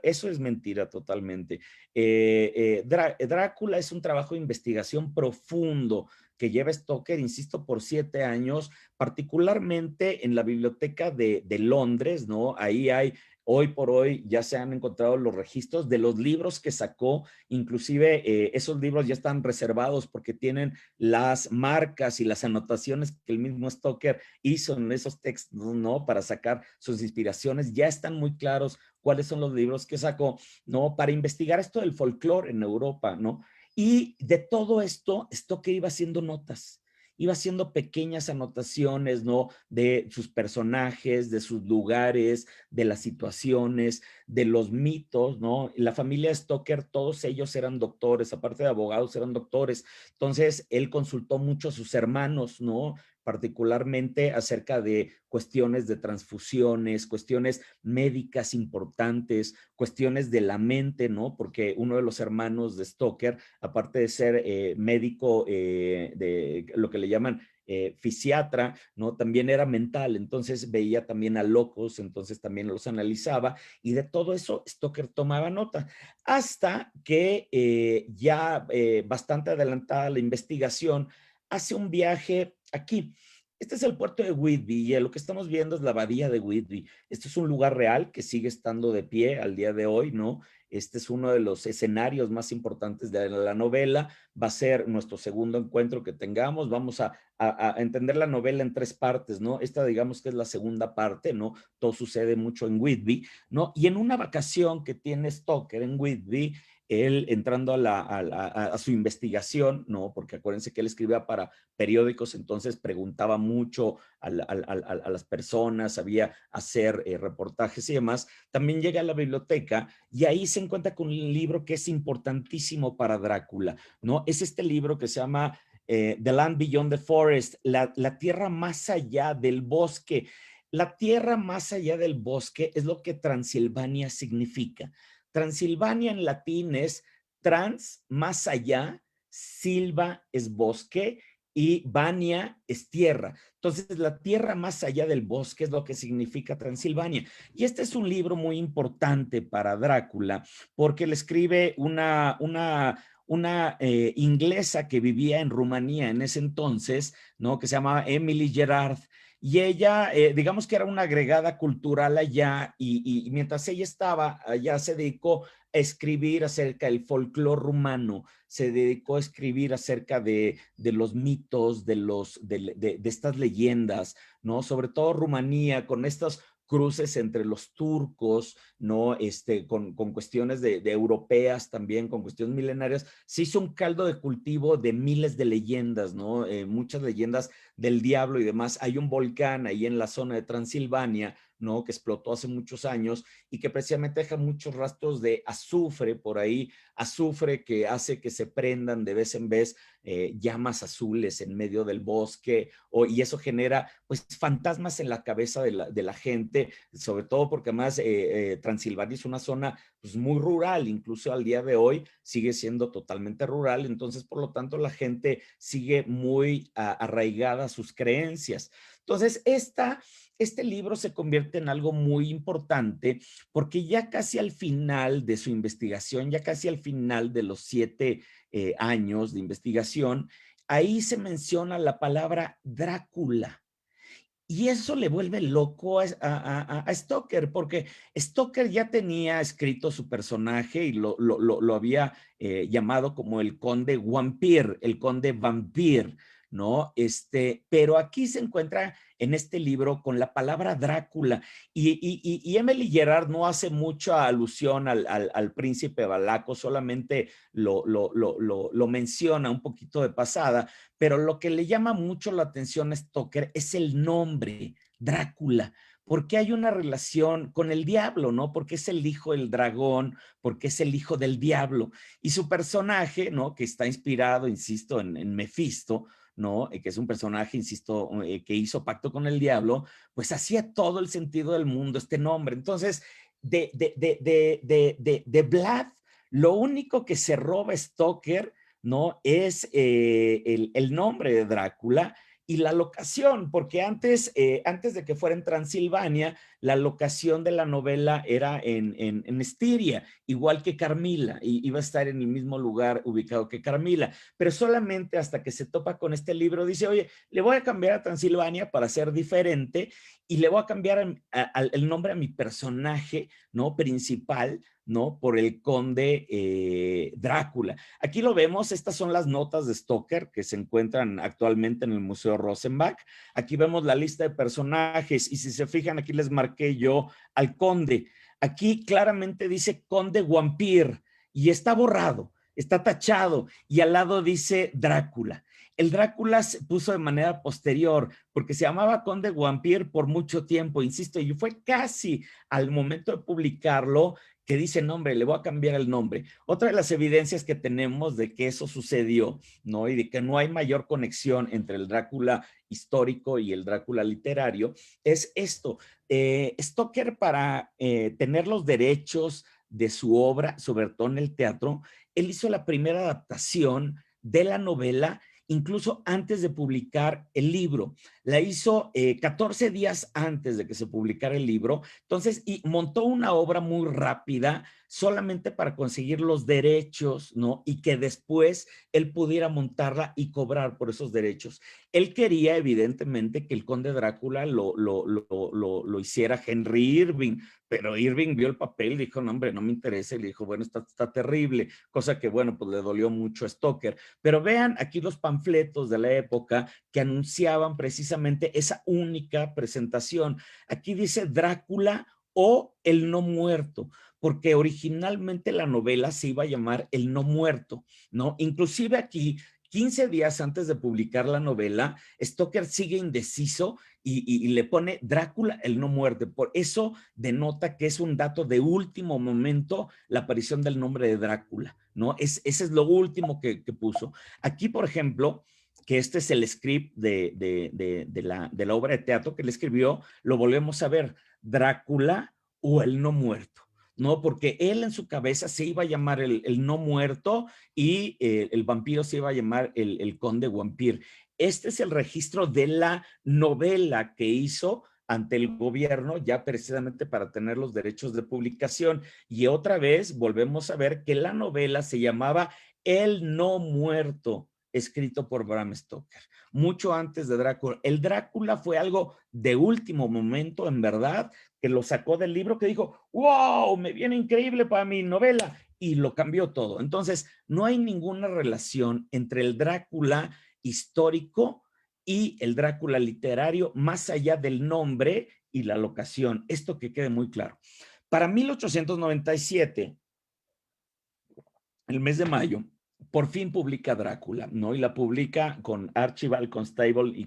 eso es mentira totalmente. Drácula es un trabajo de investigación profundo que lleva Stoker, insisto, por 7 años, particularmente en la biblioteca de Londres, ¿no? Ahí hay hoy por hoy ya se han encontrado los registros de los libros que sacó, inclusive esos libros ya están reservados porque tienen las marcas y las anotaciones que el mismo Stoker hizo en esos textos, ¿no? Para sacar sus inspiraciones, ya están muy claros cuáles son los libros que sacó, ¿no? Para investigar esto del folclore en Europa, ¿no? Y de todo esto, Stoker iba haciendo notas, iba haciendo pequeñas anotaciones, ¿no? De sus personajes, de sus lugares, de las situaciones, de los mitos, ¿no? La familia Stoker, todos ellos eran doctores, aparte de abogados, eran doctores. Entonces, él consultó mucho a sus hermanos, ¿no? Particularmente acerca de cuestiones de transfusiones, cuestiones médicas importantes, cuestiones de la mente, ¿no? Porque uno de los hermanos de Stoker, aparte de ser médico de lo que le llaman fisiatra, ¿no? También era mental, entonces veía también a locos, entonces también los analizaba y de todo eso Stoker tomaba nota, hasta que ya bastante adelantada la investigación, hace un viaje aquí. Este es el puerto de Whitby y lo que estamos viendo es la abadía de Whitby. Este es un lugar real que sigue estando de pie al día de hoy, ¿no? Este es uno de los escenarios más importantes de la novela. Va a ser nuestro segundo encuentro que tengamos. Vamos a entender la novela en 3 partes, ¿no? Esta digamos que es la segunda parte, ¿no? Todo sucede mucho en Whitby, ¿no? Y en una vacación que tiene Stoker en Whitby, él entrando a su investigación, ¿no? Porque acuérdense que él escribía para periódicos, entonces preguntaba mucho a las personas, sabía hacer reportajes y demás. También llega a la biblioteca y ahí se encuentra con un libro que es importantísimo para Drácula, ¿no? Es este libro que se llama The Land Beyond the Forest, la tierra más allá del bosque. La tierra más allá del bosque es lo que Transilvania significa. Transilvania en latín es trans, más allá, silva es bosque y vania es tierra. Entonces, la tierra más allá del bosque es lo que significa Transilvania. Y este es un libro muy importante para Drácula porque le escribe una inglesa que vivía en Rumanía en ese entonces, ¿no? Que se llamaba Emily Gerard. Y ella, digamos que era una agregada cultural allá, y mientras ella estaba allá se dedicó a escribir acerca del folclore rumano, se dedicó a escribir acerca de los mitos, de estas leyendas, ¿no? Sobre todo Rumanía, con estos cruces entre los turcos, ¿no? Con cuestiones de europeas también, con cuestiones milenarias, se hizo un caldo de cultivo de miles de leyendas, ¿no? Muchas leyendas del diablo y demás. Hay un volcán ahí en la zona de Transilvania, ¿no? Que explotó hace muchos años y que precisamente deja muchos rastros de azufre por ahí, azufre que hace que se prendan de vez en vez llamas azules en medio del bosque, y eso genera pues fantasmas en la cabeza de la gente, sobre todo porque además Transilvania es una zona pues, muy rural, incluso al día de hoy sigue siendo totalmente rural, entonces por lo tanto la gente sigue muy arraigada a sus creencias. Entonces, este libro se convierte en algo muy importante porque ya casi al final de su investigación, ya casi al final de los 7 años de investigación, ahí se menciona la palabra Drácula. Y eso le vuelve loco a Stoker, porque Stoker ya tenía escrito su personaje y lo había llamado como el conde Vampir, el conde Vampir, ¿no? Pero aquí se encuentra en este libro con la palabra Drácula y Emily Gerard no hace mucha alusión al príncipe Valaco, solamente lo menciona un poquito de pasada, pero lo que le llama mucho la atención a Stoker es el nombre, Drácula, porque hay una relación con el diablo, ¿no? Porque es el hijo del dragón, porque es el hijo del diablo. Y su personaje, ¿no? Que está inspirado, insisto, en Mefisto, ¿no? Que es un personaje, insisto, que hizo pacto con el diablo, pues hacía todo el sentido del mundo este nombre. Entonces, de Vlad, lo único que se roba Stoker, ¿no? Es el nombre de Drácula y la locación, porque antes de que fuera en Transilvania, la locación de la novela era en Estiria, igual que Carmila, y iba a estar en el mismo lugar ubicado que Carmila, pero solamente hasta que se topa con este libro dice, oye, le voy a cambiar a Transilvania para ser diferente y le voy a cambiar el nombre a mi personaje, ¿no? Principal, ¿no? Por el conde Drácula. Aquí lo vemos, estas son las notas de Stoker que se encuentran actualmente en el Museo Rosenbach. Aquí vemos la lista de personajes y si se fijan, aquí les marqué yo al conde. Aquí claramente dice conde Vampir y está borrado, está tachado y al lado dice Drácula. El Drácula se puso de manera posterior porque se llamaba Conde Vampir por mucho tiempo, insisto, y fue casi al momento de publicarlo que dice nombre, le voy a cambiar el nombre. Otra de las evidencias que tenemos de que eso sucedió, ¿no? Y de que no hay mayor conexión entre el Drácula histórico y el Drácula literario, es esto. Stoker, para tener los derechos de su obra, sobre todo en el teatro, él hizo la primera adaptación de la novela incluso antes de publicar el libro. La hizo 14 días antes de que se publicara el libro. Entonces, y montó una obra muy rápida solamente para conseguir los derechos, ¿no? Y que después él pudiera montarla y cobrar por esos derechos. Él quería, evidentemente, que el conde Drácula lo hiciera Henry Irving, pero Irving vio el papel y dijo, no, hombre, no me interesa. Y le dijo, bueno, está terrible, cosa que, bueno, pues le dolió mucho a Stoker. Pero vean aquí los panfletos de la época que anunciaban precisamente esa única presentación. Aquí dice Drácula o El no muerto, porque originalmente la novela se iba a llamar El no muerto, ¿no? Inclusive aquí 15 días antes de publicar la novela, Stoker sigue indeciso y le pone Drácula el no muerte. Por eso denota que es un dato de último momento la aparición del nombre de Drácula, ¿no? Ese es lo último que puso. Aquí, por ejemplo, que este es el script de la obra de teatro que él escribió, lo volvemos a ver, Drácula o el no muerto. ¿No? Porque él en su cabeza se iba a llamar el no muerto y el vampiro se iba a llamar el conde Vampir. Este es el registro de la novela que hizo ante el gobierno ya precisamente para tener los derechos de publicación. Y otra vez volvemos a ver que la novela se llamaba El no muerto, escrito por Bram Stoker, mucho antes de Drácula. El Drácula fue algo de último momento, en verdad, que lo sacó del libro, que dijo, wow, me viene increíble para mi novela, y lo cambió todo. Entonces, no hay ninguna relación entre el Drácula histórico y el Drácula literario, más allá del nombre y la locación. Esto que quede muy claro. Para 1897, el mes de mayo, por fin publica Drácula, ¿no? Y la publica con Archibald Constable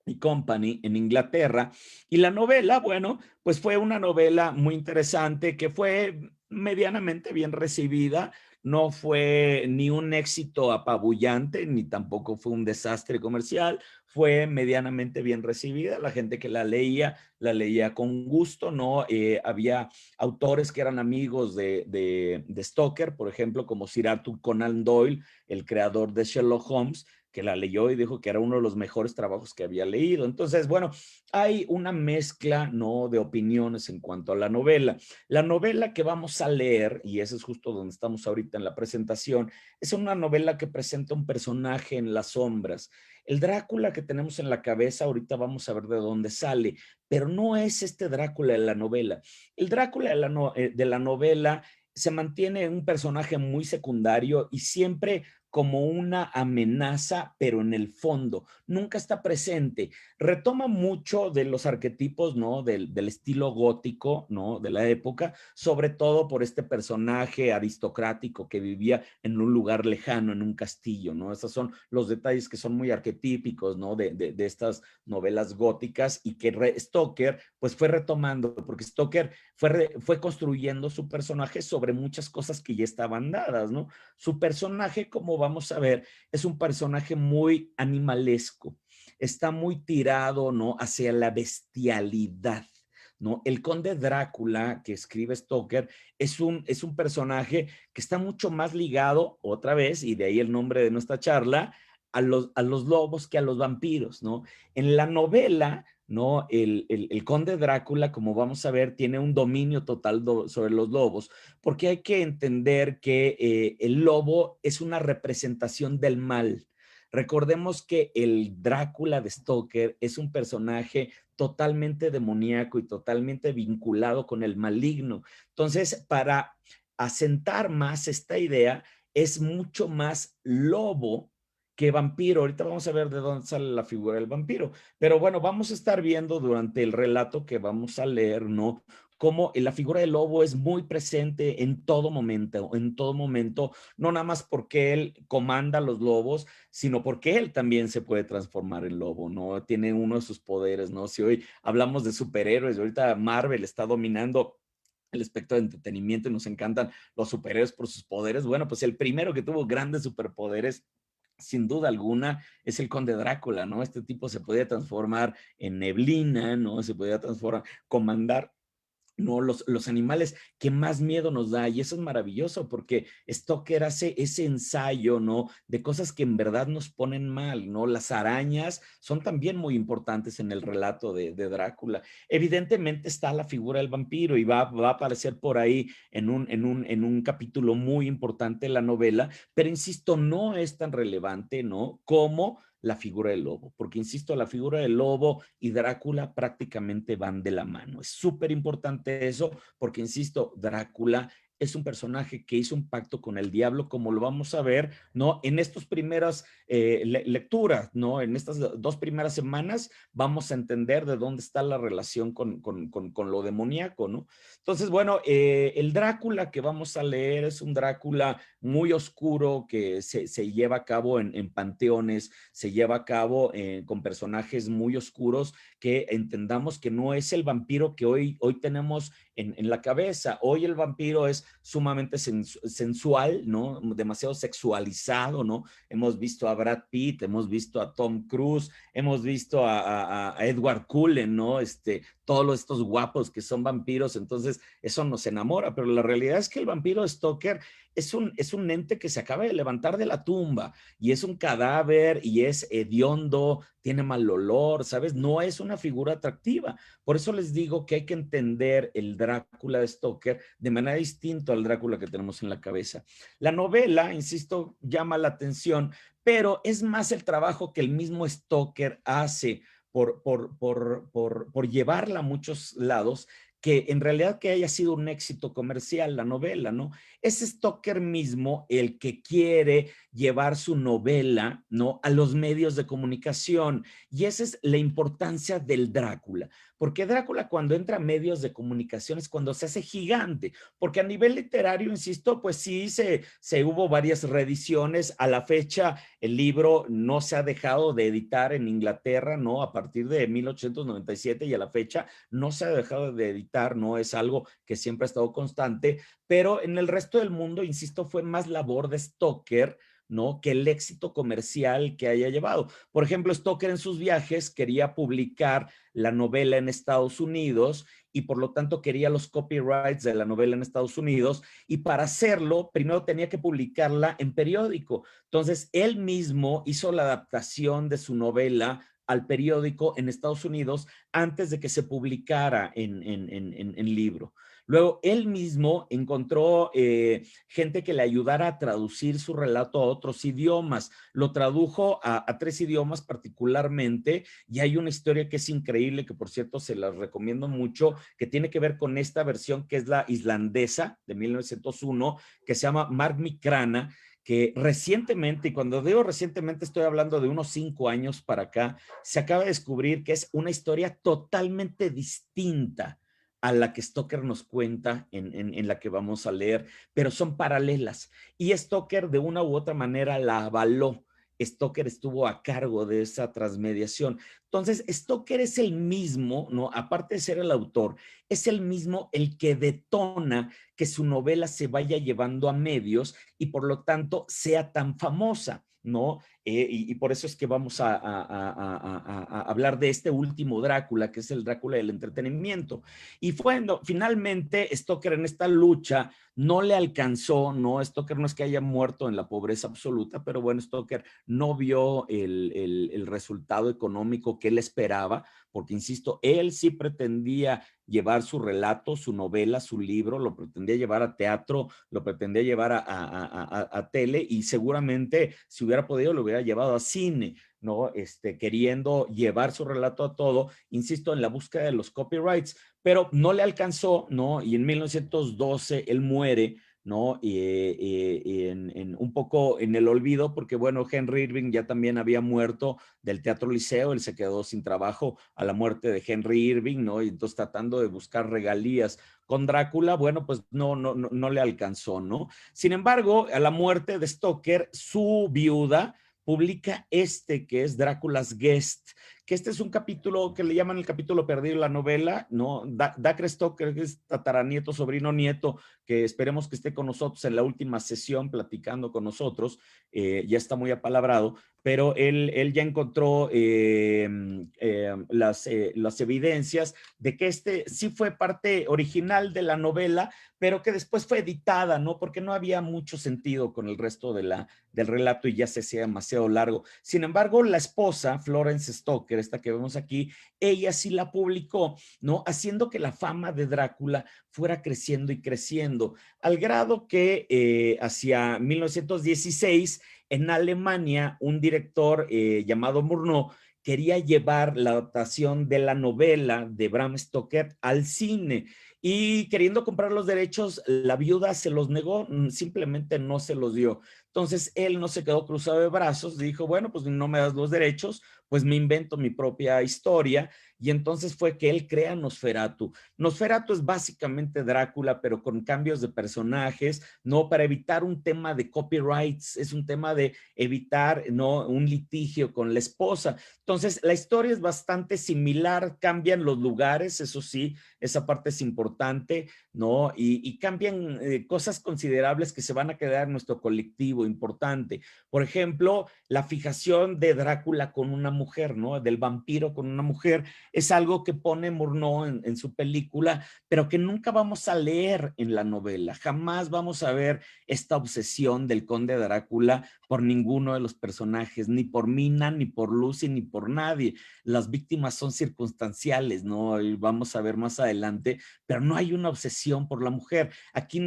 y Company en Inglaterra. Y la novela, bueno, pues fue una novela muy interesante que fue medianamente bien recibida. No fue ni un éxito apabullante, ni tampoco fue un desastre comercial. Fue medianamente bien recibida. La gente que la leía con gusto, ¿no? Había autores que eran amigos de Stoker, por ejemplo, como Sir Arthur Conan Doyle, el creador de Sherlock Holmes, que la leyó y dijo que era uno de los mejores trabajos que había leído. Entonces, bueno, hay una mezcla, ¿no?, de opiniones en cuanto a la novela. La novela que vamos a leer, y ese es justo donde estamos ahorita en la presentación, es una novela que presenta un personaje en las sombras. El Drácula que tenemos en la cabeza, ahorita vamos a ver de dónde sale, pero no es este Drácula de la novela. El Drácula de la novela se mantiene un personaje muy secundario y siempre como una amenaza, pero en el fondo, nunca está presente. Retoma mucho de los arquetipos, ¿no? Del estilo gótico, ¿no? De la época, sobre todo por este personaje aristocrático que vivía en un lugar lejano, en un castillo, ¿no? Esos son los detalles que son muy arquetípicos, ¿no? De estas novelas góticas y que Stoker, pues fue retomando, porque Stoker fue construyendo su personaje sobre muchas cosas que ya estaban dadas, ¿no? Su personaje, como vamos a ver, es un personaje muy animalesco, está muy tirado, ¿no?, hacia la bestialidad, ¿no? El conde Drácula que escribe Stoker es un personaje que está mucho más ligado, otra vez, y de ahí el nombre de nuestra charla, a los lobos que a los vampiros, ¿no? En la novela, ¿no? El conde Drácula, como vamos a ver, tiene un dominio total sobre los lobos, porque hay que entender que el lobo es una representación del mal. Recordemos que el Drácula de Stoker es un personaje totalmente demoníaco y totalmente vinculado con el maligno. Entonces, para asentar más esta idea, es mucho más lobo que vampiro. Ahorita vamos a ver de dónde sale la figura del vampiro. Pero bueno, vamos a estar viendo durante el relato que vamos a leer, ¿no?, cómo la figura del lobo es muy presente en todo momento, no nada más porque él comanda a los lobos, sino porque él también se puede transformar en lobo, ¿no? Tiene uno de sus poderes, ¿no? Si hoy hablamos de superhéroes, ahorita Marvel está dominando el espectro de entretenimiento y nos encantan los superhéroes por sus poderes. Bueno, pues el primero que tuvo grandes superpoderes sin duda alguna, es el conde Drácula, ¿no? Este tipo se podía transformar en neblina, ¿no? Se podía transformar, comandar, ¿no?, los animales que más miedo nos da. Y eso es maravilloso porque Stoker hace ese ensayo, ¿no?, de cosas que en verdad nos ponen mal, ¿no? Las arañas son también muy importantes en el relato de Drácula. Evidentemente está la figura del vampiro y va a aparecer por ahí en un capítulo muy importante de la novela, pero insisto, no es tan relevante, ¿no?, como la figura del lobo, porque insisto, la figura del lobo y Drácula prácticamente van de la mano. Es súper importante eso, porque insisto, Drácula es un personaje que hizo un pacto con el diablo, como lo vamos a ver, ¿no?, en estas primeras lecturas, ¿no? En estas dos primeras semanas vamos a entender de dónde está la relación con lo demoníaco, ¿no? Entonces, bueno, el Drácula que vamos a leer es un Drácula muy oscuro que se lleva a cabo en panteones, se lleva a cabo con personajes muy oscuros, que entendamos que no es el vampiro que hoy tenemos en la cabeza. Hoy el vampiro es sumamente sensual, ¿no? Demasiado sexualizado, ¿no? Hemos visto a Brad Pitt, hemos visto a Tom Cruise, hemos visto a Edward Cullen, ¿no? Todos estos guapos que son vampiros, entonces eso nos enamora, pero la realidad es que el vampiro Stoker es un ente que se acaba de levantar de la tumba y es un cadáver y es hediondo, tiene mal olor, ¿sabes? No es una figura atractiva. Por eso les digo que hay que entender el Drácula de Stoker de manera distinta al Drácula que tenemos en la cabeza. La novela, insisto, llama la atención, pero es más el trabajo que el mismo Stoker hace por llevarla a muchos lados, que en realidad que haya sido un éxito comercial la novela, ¿no? Es Stoker mismo el que quiere llevar su novela, ¿no?, a los medios de comunicación. Y esa es la importancia del Drácula, porque Drácula cuando entra a medios de comunicación es cuando se hace gigante, porque a nivel literario, insisto, pues sí, se hubo varias reediciones. A la fecha, el libro no se ha dejado de editar en Inglaterra, ¿no? A partir de 1897 y a la fecha no se ha dejado de editar, ¿no? Es algo que siempre ha estado constante, pero en el resto del mundo, insisto, fue más labor de Stoker, ¿no? Que el éxito comercial que haya llevado. Por ejemplo, Stoker en sus viajes quería publicar la novela en Estados Unidos y por lo tanto quería los copyrights de la novela en Estados Unidos, y para hacerlo primero tenía que publicarla en periódico. Entonces, él mismo hizo la adaptación de su novela al periódico en Estados Unidos antes de que se publicara en libro. Luego, él mismo encontró gente que le ayudara a traducir su relato a otros idiomas. Lo tradujo a 3 idiomas particularmente, y hay una historia que es increíble, que por cierto se las recomiendo mucho, que tiene que ver con esta versión que es la islandesa de 1901, que se llama Mark Micrana, que recientemente, y cuando digo recientemente estoy hablando de unos 5 años para acá, se acaba de descubrir que es una historia totalmente distinta a la que Stoker nos cuenta en la que vamos a leer, pero son paralelas. Y Stoker de una u otra manera la avaló. Stoker estuvo a cargo de esa transmediación. Entonces, Stoker es el mismo, ¿no? Aparte de ser el autor, es el mismo el que detona que su novela se vaya llevando a medios y por lo tanto sea tan famosa, ¿no? Y por eso es que vamos a hablar de este último Drácula, que es el Drácula del entretenimiento. Y bueno, finalmente Stoker en esta lucha no le alcanzó, ¿no? Stoker no es que haya muerto en la pobreza absoluta, pero bueno, Stoker no vio el resultado económico que él esperaba, porque insisto, él sí pretendía llevar su relato, su novela, su libro, lo pretendía llevar a teatro, lo pretendía llevar a tele, y seguramente si hubiera podido lo hubiera llevado a cine, ¿no? Queriendo llevar su relato a todo, insisto, en la búsqueda de los copyrights, pero no le alcanzó, ¿no? Y en 1912 él muere, ¿no? Y un poco en el olvido, porque bueno, Henry Irving ya también había muerto del Teatro Liceo, él se quedó sin trabajo a la muerte de Henry Irving, ¿no? Y entonces tratando de buscar regalías con Drácula, bueno, pues no le alcanzó, ¿no? Sin embargo, a la muerte de Stoker, su viuda publica que es Drácula's Guest, que este es un capítulo que le llaman el capítulo perdido de la novela, ¿no? Dacre Stoker, que es tataranieto, sobrino, nieto, que esperemos que esté con nosotros en la última sesión platicando con nosotros, ya está muy apalabrado, pero él ya encontró las evidencias de que sí fue parte original de la novela, pero que después fue editada, ¿no? Porque no había mucho sentido con el resto del relato y ya se hacía demasiado largo. Sin embargo, la esposa, Florence Stoker, esta que vemos aquí, ella sí la publicó, ¿no? Haciendo que la fama de Drácula fuera creciendo y creciendo, al grado que hacia 1916, en Alemania, un director llamado Murnau quería llevar la adaptación de la novela de Bram Stoker al cine, y queriendo comprar los derechos, la viuda se los negó, simplemente no se los dio. Entonces él no se quedó cruzado de brazos, dijo, bueno, pues no me das los derechos, pues me invento mi propia historia, y entonces fue que él crea Nosferatu. Nosferatu es básicamente Drácula, pero con cambios de personajes, ¿no? Para evitar un tema de copyrights, es un tema de evitar, ¿no? Un litigio con la esposa. Entonces, la historia es bastante similar, cambian los lugares, eso sí, esa parte es importante, ¿no? Y cambian cosas considerables que se van a quedar en nuestro colectivo, importante. Por ejemplo, la fijación de Drácula con una mujer, ¿no? Del vampiro con una mujer, es algo que pone Murnau en su película, pero que nunca vamos a leer en la novela. Jamás vamos a ver esta obsesión del conde Drácula por ninguno de los personajes, ni por Mina, ni por Lucy, ni por nadie. Las víctimas son circunstanciales, ¿no? Y vamos a ver más adelante, pero no hay una obsesión por la mujer. Aquí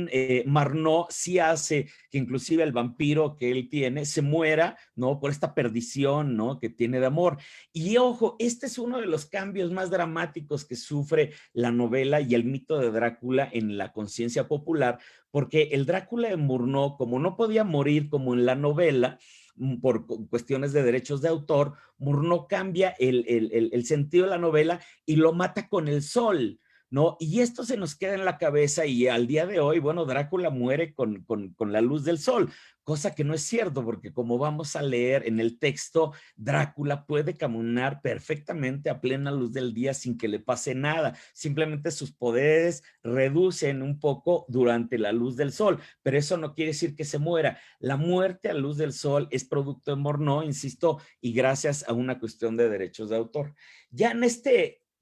Marnot sí hace que inclusive el vampiro que él tiene se muera, ¿no? Por esta perdición, ¿no? Que tiene de amor. amor. Y ojo, este es uno de los cambios más dramáticos que sufre la novela y el mito de Drácula en la conciencia popular, porque el Drácula de Murnau, como no podía morir como en la novela, por cuestiones de derechos de autor, Murnau cambia el sentido de la novela y lo mata con el sol, ¿no? Y esto se nos queda en la cabeza y al día de hoy, bueno, Drácula muere con la luz del sol, cosa que no es cierto, porque como vamos a leer en el texto, Drácula puede caminar perfectamente a plena luz del día sin que le pase nada, simplemente sus poderes reducen un poco durante la luz del sol, pero eso no quiere decir que se muera. La muerte a luz del sol es producto de Murnau, insisto, y gracias a una cuestión de derechos de autor. Ya en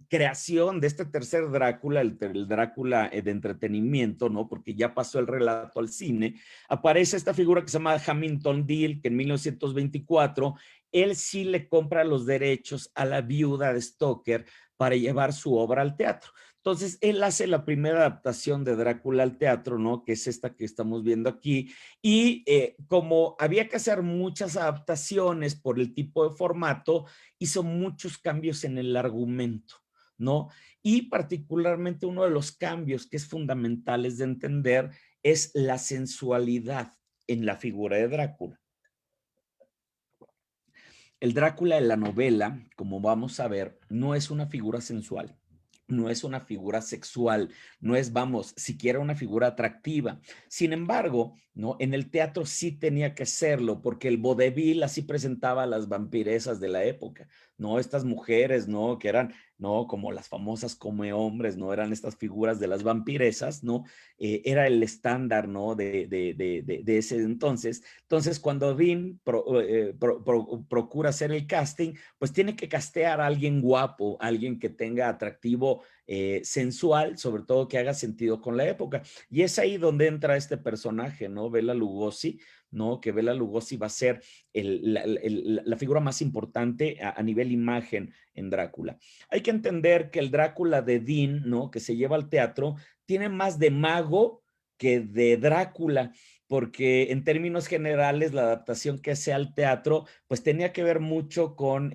creación de este tercer Drácula, el Drácula de entretenimiento, ¿no? Porque ya pasó el relato al cine, aparece esta figura que se llama Hamilton Deal, que en 1924, él sí le compra los derechos a la viuda de Stoker para llevar su obra al teatro. Entonces, él hace la primera adaptación de Drácula al teatro, ¿no? Que es esta que estamos viendo aquí. Y como había que hacer muchas adaptaciones por el tipo de formato, hizo muchos cambios en el argumento, ¿no? Y particularmente uno de los cambios que es fundamentales de entender es la sensualidad en la figura de Drácula. El Drácula de la novela, como vamos a ver, no es una figura sensual, no es una figura sexual, no es, vamos, siquiera una figura atractiva. Sin embargo, ¿no? En el teatro sí tenía que serlo, porque el vodevil así presentaba a las vampiresas de la época, ¿no? Estas mujeres, ¿no? Que eran, ¿no? Como las famosas come hombres, ¿no? Eran estas figuras de las vampiresas, ¿no? Era el estándar, ¿no? De ese entonces. Entonces, cuando Dean procura hacer el casting, pues tiene que castear a alguien guapo, alguien que tenga atractivo sensual, sobre todo que haga sentido con la época. Y es ahí donde entra este personaje, ¿no? Bela Lugosi, ¿no? Que Bela Lugosi va a ser la figura más importante a nivel imagen en Drácula. Hay que entender que el Drácula de Dean, ¿no? Que se lleva al teatro, tiene más de mago que de Drácula, porque en términos generales la adaptación que hace al teatro, pues tenía que ver mucho con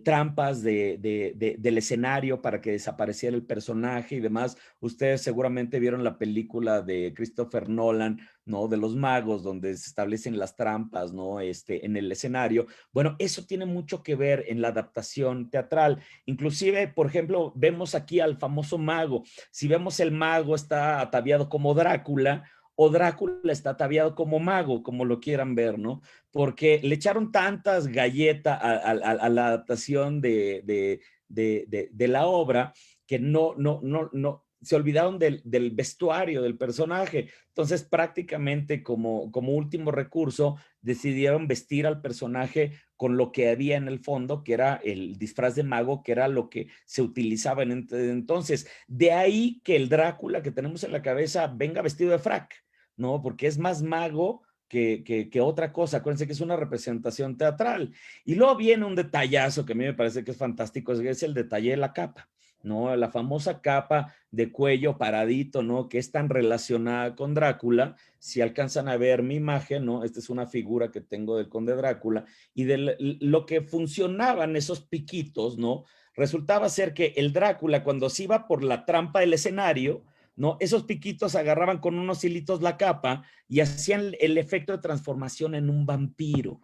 trampas del escenario para que desapareciera el personaje y demás. Ustedes seguramente vieron la película de Christopher Nolan, ¿no? De los magos, donde se establecen las trampas, ¿no? En el escenario. Bueno, eso tiene mucho que ver en la adaptación teatral. Inclusive, por ejemplo, vemos aquí al famoso mago. Si vemos el mago está ataviado como Drácula, o Drácula está ataviado como mago, como lo quieran ver, ¿no? Porque le echaron tantas galletas a la adaptación de la obra que no, se olvidaron del vestuario del personaje. Entonces, prácticamente como último recurso, decidieron vestir al personaje con lo que había en el fondo, que era el disfraz de mago, que era lo que se utilizaba en entonces. De ahí que el Drácula que tenemos en la cabeza venga vestido de frac, ¿no? Porque es más mago que otra cosa. Acuérdense que es una representación teatral. Y luego viene un detallazo que a mí me parece que es fantástico, es el detalle de la capa, ¿no? La famosa capa de cuello paradito, ¿no? Que es tan relacionada con Drácula. Si alcanzan a ver mi imagen, ¿no? Esta es una figura que tengo del conde Drácula y de lo que funcionaban esos piquitos, ¿no? Resultaba ser que el Drácula, cuando se iba por la trampa del escenario, ¿no? Esos piquitos agarraban con unos hilitos la capa y hacían el efecto de transformación en un vampiro.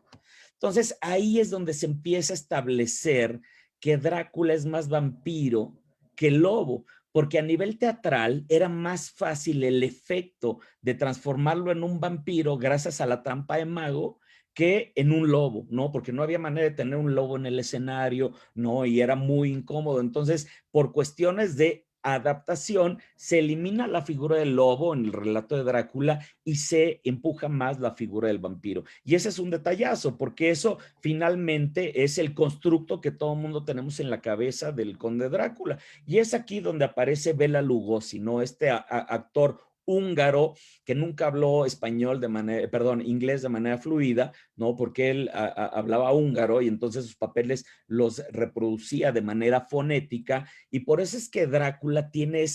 Entonces ahí es donde se empieza a establecer que Drácula es más vampiro que lobo, porque a nivel teatral era más fácil el efecto de transformarlo en un vampiro gracias a la trampa de mago que en un lobo, ¿no? Porque no había manera de tener un lobo en el escenario, ¿no? Y era muy incómodo. Entonces, por cuestiones de adaptación, se elimina la figura del lobo en el relato de Drácula y se empuja más la figura del vampiro. Y ese es un detallazo, porque eso finalmente es el constructo que todo el mundo tenemos en la cabeza del conde Drácula. Y es aquí donde aparece Bela Lugosi, ¿no? Este actor húngaro que nunca habló español de manera, perdón, inglés de manera fluida, ¿no? Porque él hablaba húngaro y entonces sus papeles los reproducía de manera fonética y por eso es que Drácula tiene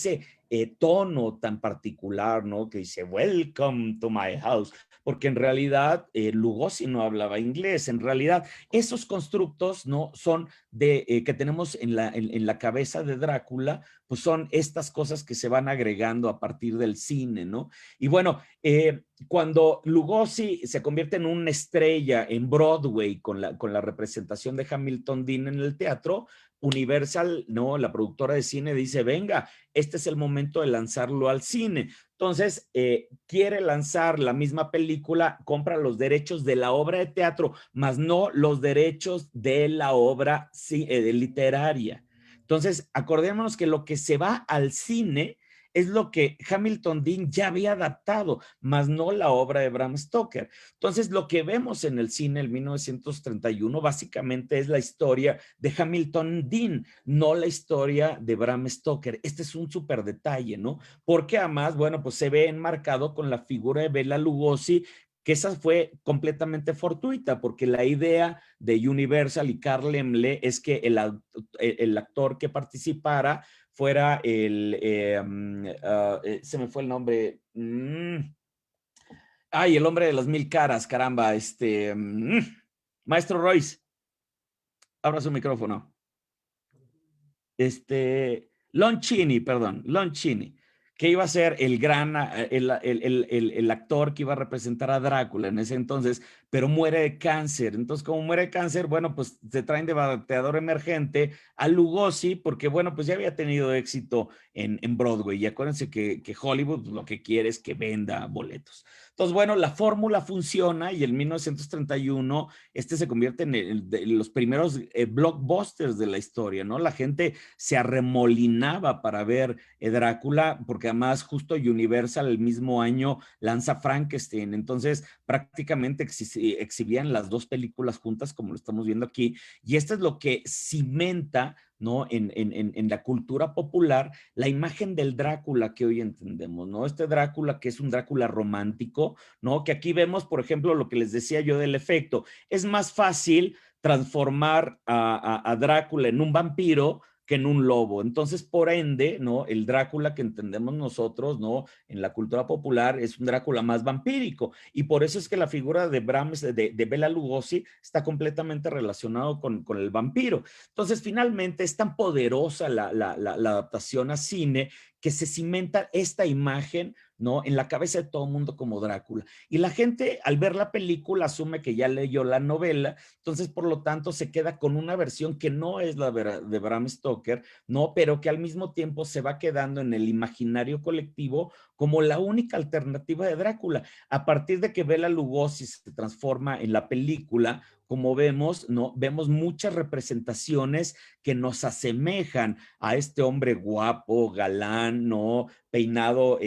tono tan particular, ¿no? Que dice, welcome to my house, porque en realidad Lugosi no hablaba inglés. En realidad, esos constructos, ¿no? Son que tenemos en la cabeza de Drácula, pues son estas cosas que se van agregando a partir del cine, ¿no? Y bueno, cuando Lugosi se convierte en una estrella en Broadway con la representación de Hamilton Dean en el teatro, Universal, ¿no? La productora de cine dice, venga, este es el momento de lanzarlo al cine. Entonces, quiere lanzar la misma película, compra los derechos de la obra de teatro, más no los derechos de la obra literaria. Entonces, acordémonos que lo que se va al cine es lo que Hamilton Dean ya había adaptado, más no la obra de Bram Stoker. Entonces, lo que vemos en el cine en 1931 básicamente es la historia de Hamilton Dean, no la historia de Bram Stoker. Este es un súper detalle, ¿no? Porque además, bueno, pues se ve enmarcado con la figura de Bela Lugosi, que esa fue completamente fortuita, porque la idea de Universal y Carl Laemmle es que el actor que participara fuera se me fue el nombre, ay, el hombre de las mil caras, caramba, Maestro Royce, abra su micrófono. Lon Chaney, perdón, Lon Chaney, que iba a ser el actor que iba a representar a Drácula en ese entonces, pero muere de cáncer. Entonces, como muere de cáncer, bueno, pues se traen de bateador emergente a Lugosi, porque bueno, pues ya había tenido éxito en Broadway. Y acuérdense que Hollywood lo que quiere es que venda boletos. Entonces, bueno, la fórmula funciona y en 1931 se convierte en los primeros blockbusters de la historia, ¿no? La gente se arremolinaba para ver Drácula, porque además justo Universal el mismo año lanza Frankenstein, entonces prácticamente exhibían las dos películas juntas, como lo estamos viendo aquí, y esto es lo que cimenta, ¿no? En la cultura popular, la imagen del Drácula que hoy entendemos, ¿no? Este Drácula que es un Drácula romántico, ¿no? Que aquí vemos, por ejemplo, lo que les decía yo del efecto. Es más fácil transformar a Drácula en un vampiro que en un lobo. Entonces, por ende, ¿no? El Drácula que entendemos nosotros, ¿no? En la cultura popular es un Drácula más vampírico. Y por eso es que la figura de Bela Lugosi está completamente relacionado con el vampiro. Entonces, finalmente es tan poderosa la adaptación a cine que se cimenta esta imagen, ¿no? En la cabeza de todo el mundo como Drácula. Y la gente al ver la película asume que ya leyó la novela, entonces por lo tanto se queda con una versión que no es la de Bram Stoker, ¿no? Pero que al mismo tiempo se va quedando en el imaginario colectivo como la única alternativa de Drácula. A partir de que Bela Lugosi se transforma en la película, como vemos, ¿no? Vemos muchas representaciones que nos asemejan a este hombre guapo, galán, ¿no? Peinado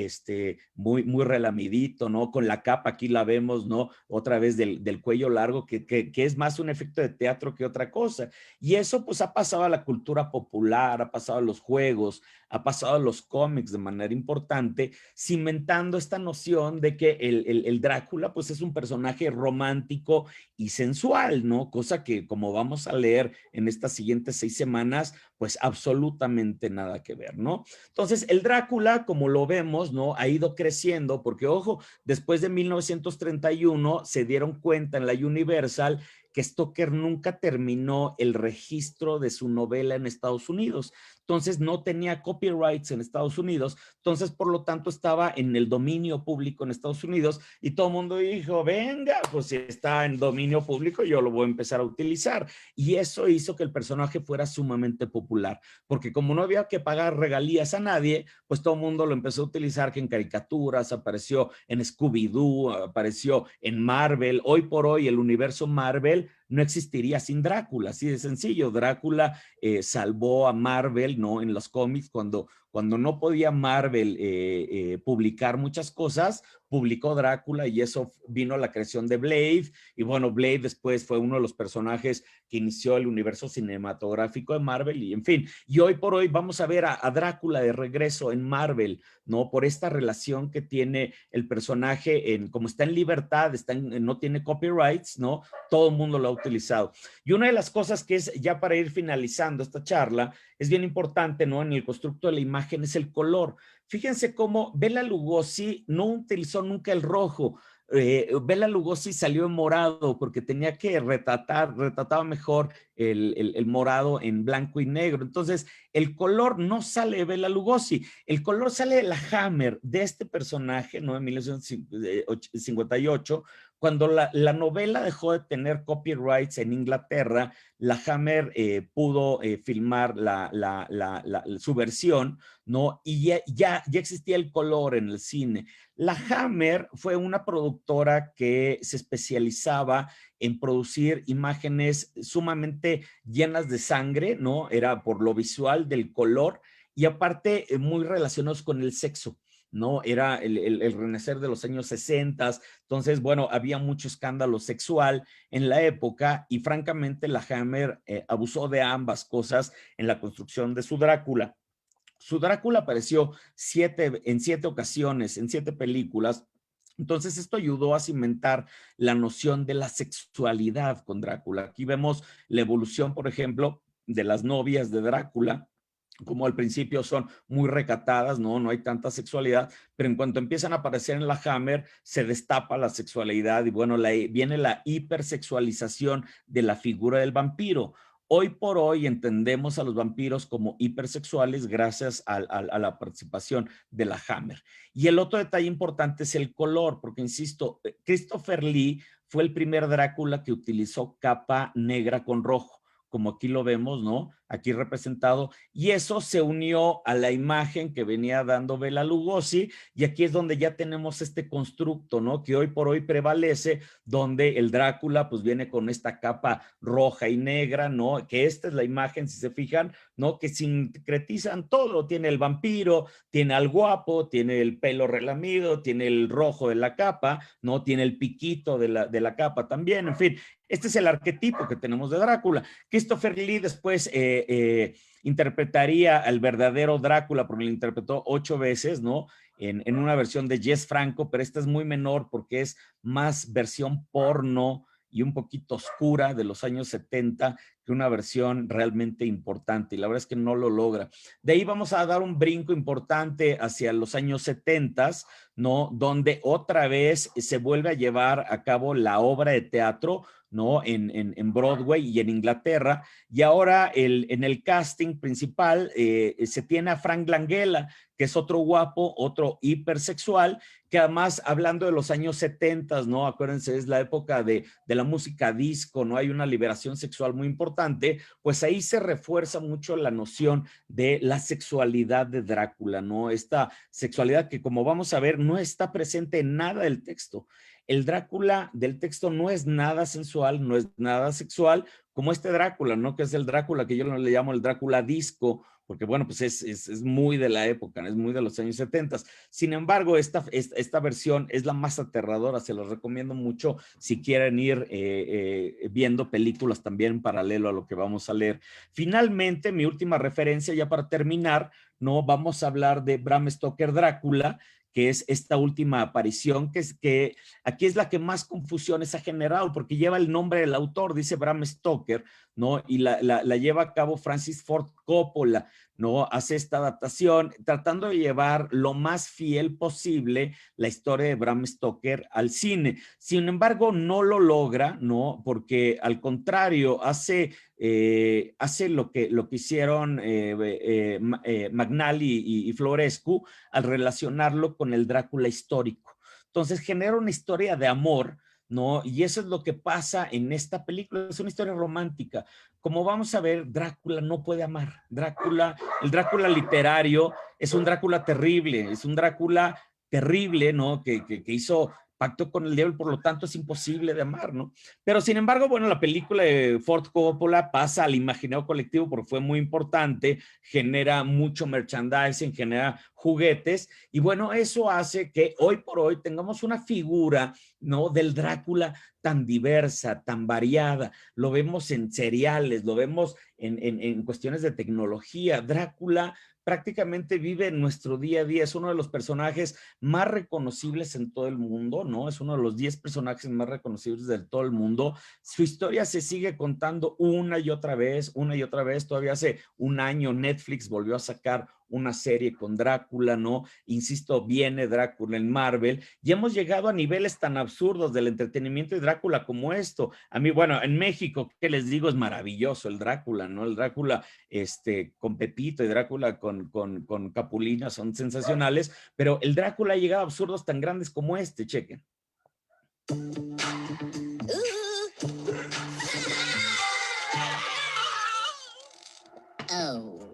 muy relamidito, ¿no? Con la capa, aquí la vemos, ¿no? Otra vez del cuello largo, que es más un efecto de teatro que otra cosa. Y eso pues ha pasado a la cultura popular, ha pasado a los juegos, ha pasado a los cómics de manera importante, cimentando esta noción de que el Drácula pues es un personaje romántico y sensual, ¿no? Cosa que como vamos a leer en estas siguientes 6 semanas, pues absolutamente nada que ver, ¿no? Entonces, el Drácula, como lo vemos, ¿no? Ha ido creciendo, porque ojo, después de 1931 se dieron cuenta en la Universal que Stoker nunca terminó el registro de su novela en Estados Unidos. Entonces no tenía copyrights en Estados Unidos, entonces por lo tanto estaba en el dominio público en Estados Unidos y todo el mundo dijo, venga, pues si está en dominio público yo lo voy a empezar a utilizar. Y eso hizo que el personaje fuera sumamente popular, porque como no había que pagar regalías a nadie, pues todo el mundo lo empezó a utilizar, que en caricaturas, apareció en Scooby-Doo, apareció en Marvel. Hoy por hoy el universo Marvel no existiría sin Drácula, así de sencillo. Drácula salvó a Marvel, ¿no? En los cómics, cuando no podía Marvel publicar muchas cosas, publicó Drácula y eso vino a la creación de Blade. Y bueno, Blade después fue uno de los personajes que inició el universo cinematográfico de Marvel y en fin. Y hoy por hoy vamos a ver a Drácula de regreso en Marvel, ¿no? Por esta relación que tiene el personaje, como está en libertad, no tiene copyrights, ¿no? Todo el mundo lo ha utilizado. Y una de las cosas que es, ya para ir finalizando esta charla, es bien importante, ¿no? En el constructo de la imagen es el color. Fíjense cómo Bela Lugosi no utilizó nunca el rojo. Bela Lugosi salió en morado porque tenía que retrataba mejor el morado en blanco y negro. Entonces, el color no sale de Bela Lugosi, el color sale de la Hammer, de este personaje, ¿no? En 1958, cuando la novela dejó de tener copyrights en Inglaterra, la Hammer pudo filmar su versión, ¿no? Y ya existía el color en el cine. La Hammer fue una productora que se especializaba en producir imágenes sumamente llenas de sangre, ¿no? Era por lo visual del color y aparte muy relacionados con el sexo. ¿No? Era el renacer de los años 60, entonces, bueno, había mucho escándalo sexual en la época y francamente la Hammer abusó de ambas cosas en la construcción de su Drácula. Su Drácula apareció en 7 ocasiones, en 7 películas. Entonces esto ayudó a cimentar la noción de la sexualidad con Drácula. Aquí vemos la evolución, por ejemplo, de las novias de Drácula, como al principio son muy recatadas, no hay tanta sexualidad, pero en cuanto empiezan a aparecer en la Hammer, se destapa la sexualidad y bueno, viene la hipersexualización de la figura del vampiro. Hoy por hoy entendemos a los vampiros como hipersexuales gracias a la participación de la Hammer. Y el otro detalle importante es el color, porque insisto, Christopher Lee fue el primer Drácula que utilizó capa negra con rojo, como aquí lo vemos, ¿no? Aquí representado, y eso se unió a la imagen que venía dando Bela Lugosi, y aquí es donde ya tenemos este constructo, ¿no? Que hoy por hoy prevalece, donde el Drácula pues viene con esta capa roja y negra, ¿no? Que esta es la imagen, si se fijan, ¿no? Que sincretizan todo, tiene el vampiro, tiene al guapo, tiene el pelo relamido, tiene el rojo de la capa, ¿no? Tiene el piquito de la capa también, en fin, este es el arquetipo que tenemos de Drácula. Christopher Lee después interpretaría al verdadero Drácula, porque lo interpretó 8 veces, ¿no? En una versión de Jess Franco, pero esta es muy menor porque es más versión porno y un poquito oscura de los años 70 que una versión realmente importante, y la verdad es que no lo logra. De ahí vamos a dar un brinco importante hacia los años 70, ¿no? Donde otra vez se vuelve a llevar a cabo la obra de teatro, ¿no? En Broadway y en Inglaterra, y ahora en el casting principal se tiene a Frank Langella, que es otro guapo, otro hipersexual, que además, hablando de los años 70, ¿no? Acuérdense, es la época de la música disco, ¿no? Hay una liberación sexual muy importante, pues ahí se refuerza mucho la noción de la sexualidad de Drácula, ¿no? Esta sexualidad que, como vamos a ver, no está presente en nada del texto. El Drácula del texto no es nada sensual, no es nada sexual, como este Drácula, ¿no? Que es el Drácula que yo le llamo el Drácula disco, porque bueno, pues es muy de la época, es muy de los años 70. Sin embargo, esta versión es la más aterradora, se los recomiendo mucho si quieren ir viendo películas también en paralelo a lo que vamos a leer. Finalmente, mi última referencia ya para terminar, ¿no? Vamos a hablar de Bram Stoker Drácula, que es esta última aparición, que aquí es la que más confusiones ha generado, porque lleva el nombre del autor, dice Bram Stoker, ¿no? Y la lleva a cabo Francis Ford Coppola, ¿no? Hace esta adaptación, tratando de llevar lo más fiel posible la historia de Bram Stoker al cine. Sin embargo, no lo logra, ¿no? Porque al contrario, hace lo que hicieron Magnali y Florescu al relacionarlo con el Drácula histórico. Entonces genera una historia de amor, ¿no? Y eso es lo que pasa en esta película, es una historia romántica. Como vamos a ver, Drácula no puede amar. El Drácula literario es un Drácula terrible, ¿no? Que hizo pacto con el diablo, por lo tanto es imposible de amar, ¿no? Pero sin embargo, bueno, la película de Ford Coppola pasa al imaginario colectivo porque fue muy importante, genera mucho merchandising, genera juguetes, y bueno, eso hace que hoy por hoy tengamos una figura, ¿no? Del Drácula tan diversa, tan variada, lo vemos en seriales, lo vemos en cuestiones de tecnología. Drácula prácticamente vive en nuestro día a día, es uno de los personajes más reconocibles en todo el mundo, ¿no? Es uno de los 10 personajes más reconocibles de todo el mundo. Su historia se sigue contando una y otra vez, todavía hace un año Netflix volvió a sacar una serie con Drácula, ¿no? Insisto, viene Drácula en Marvel y hemos llegado a niveles tan absurdos del entretenimiento de Drácula como esto. A mí, bueno, en México, ¿qué les digo? Es maravilloso el Drácula, ¿no? El Drácula con Pepito y Drácula con Capulina son sensacionales, pero el Drácula ha llegado a absurdos tan grandes como este, chequen. Oh.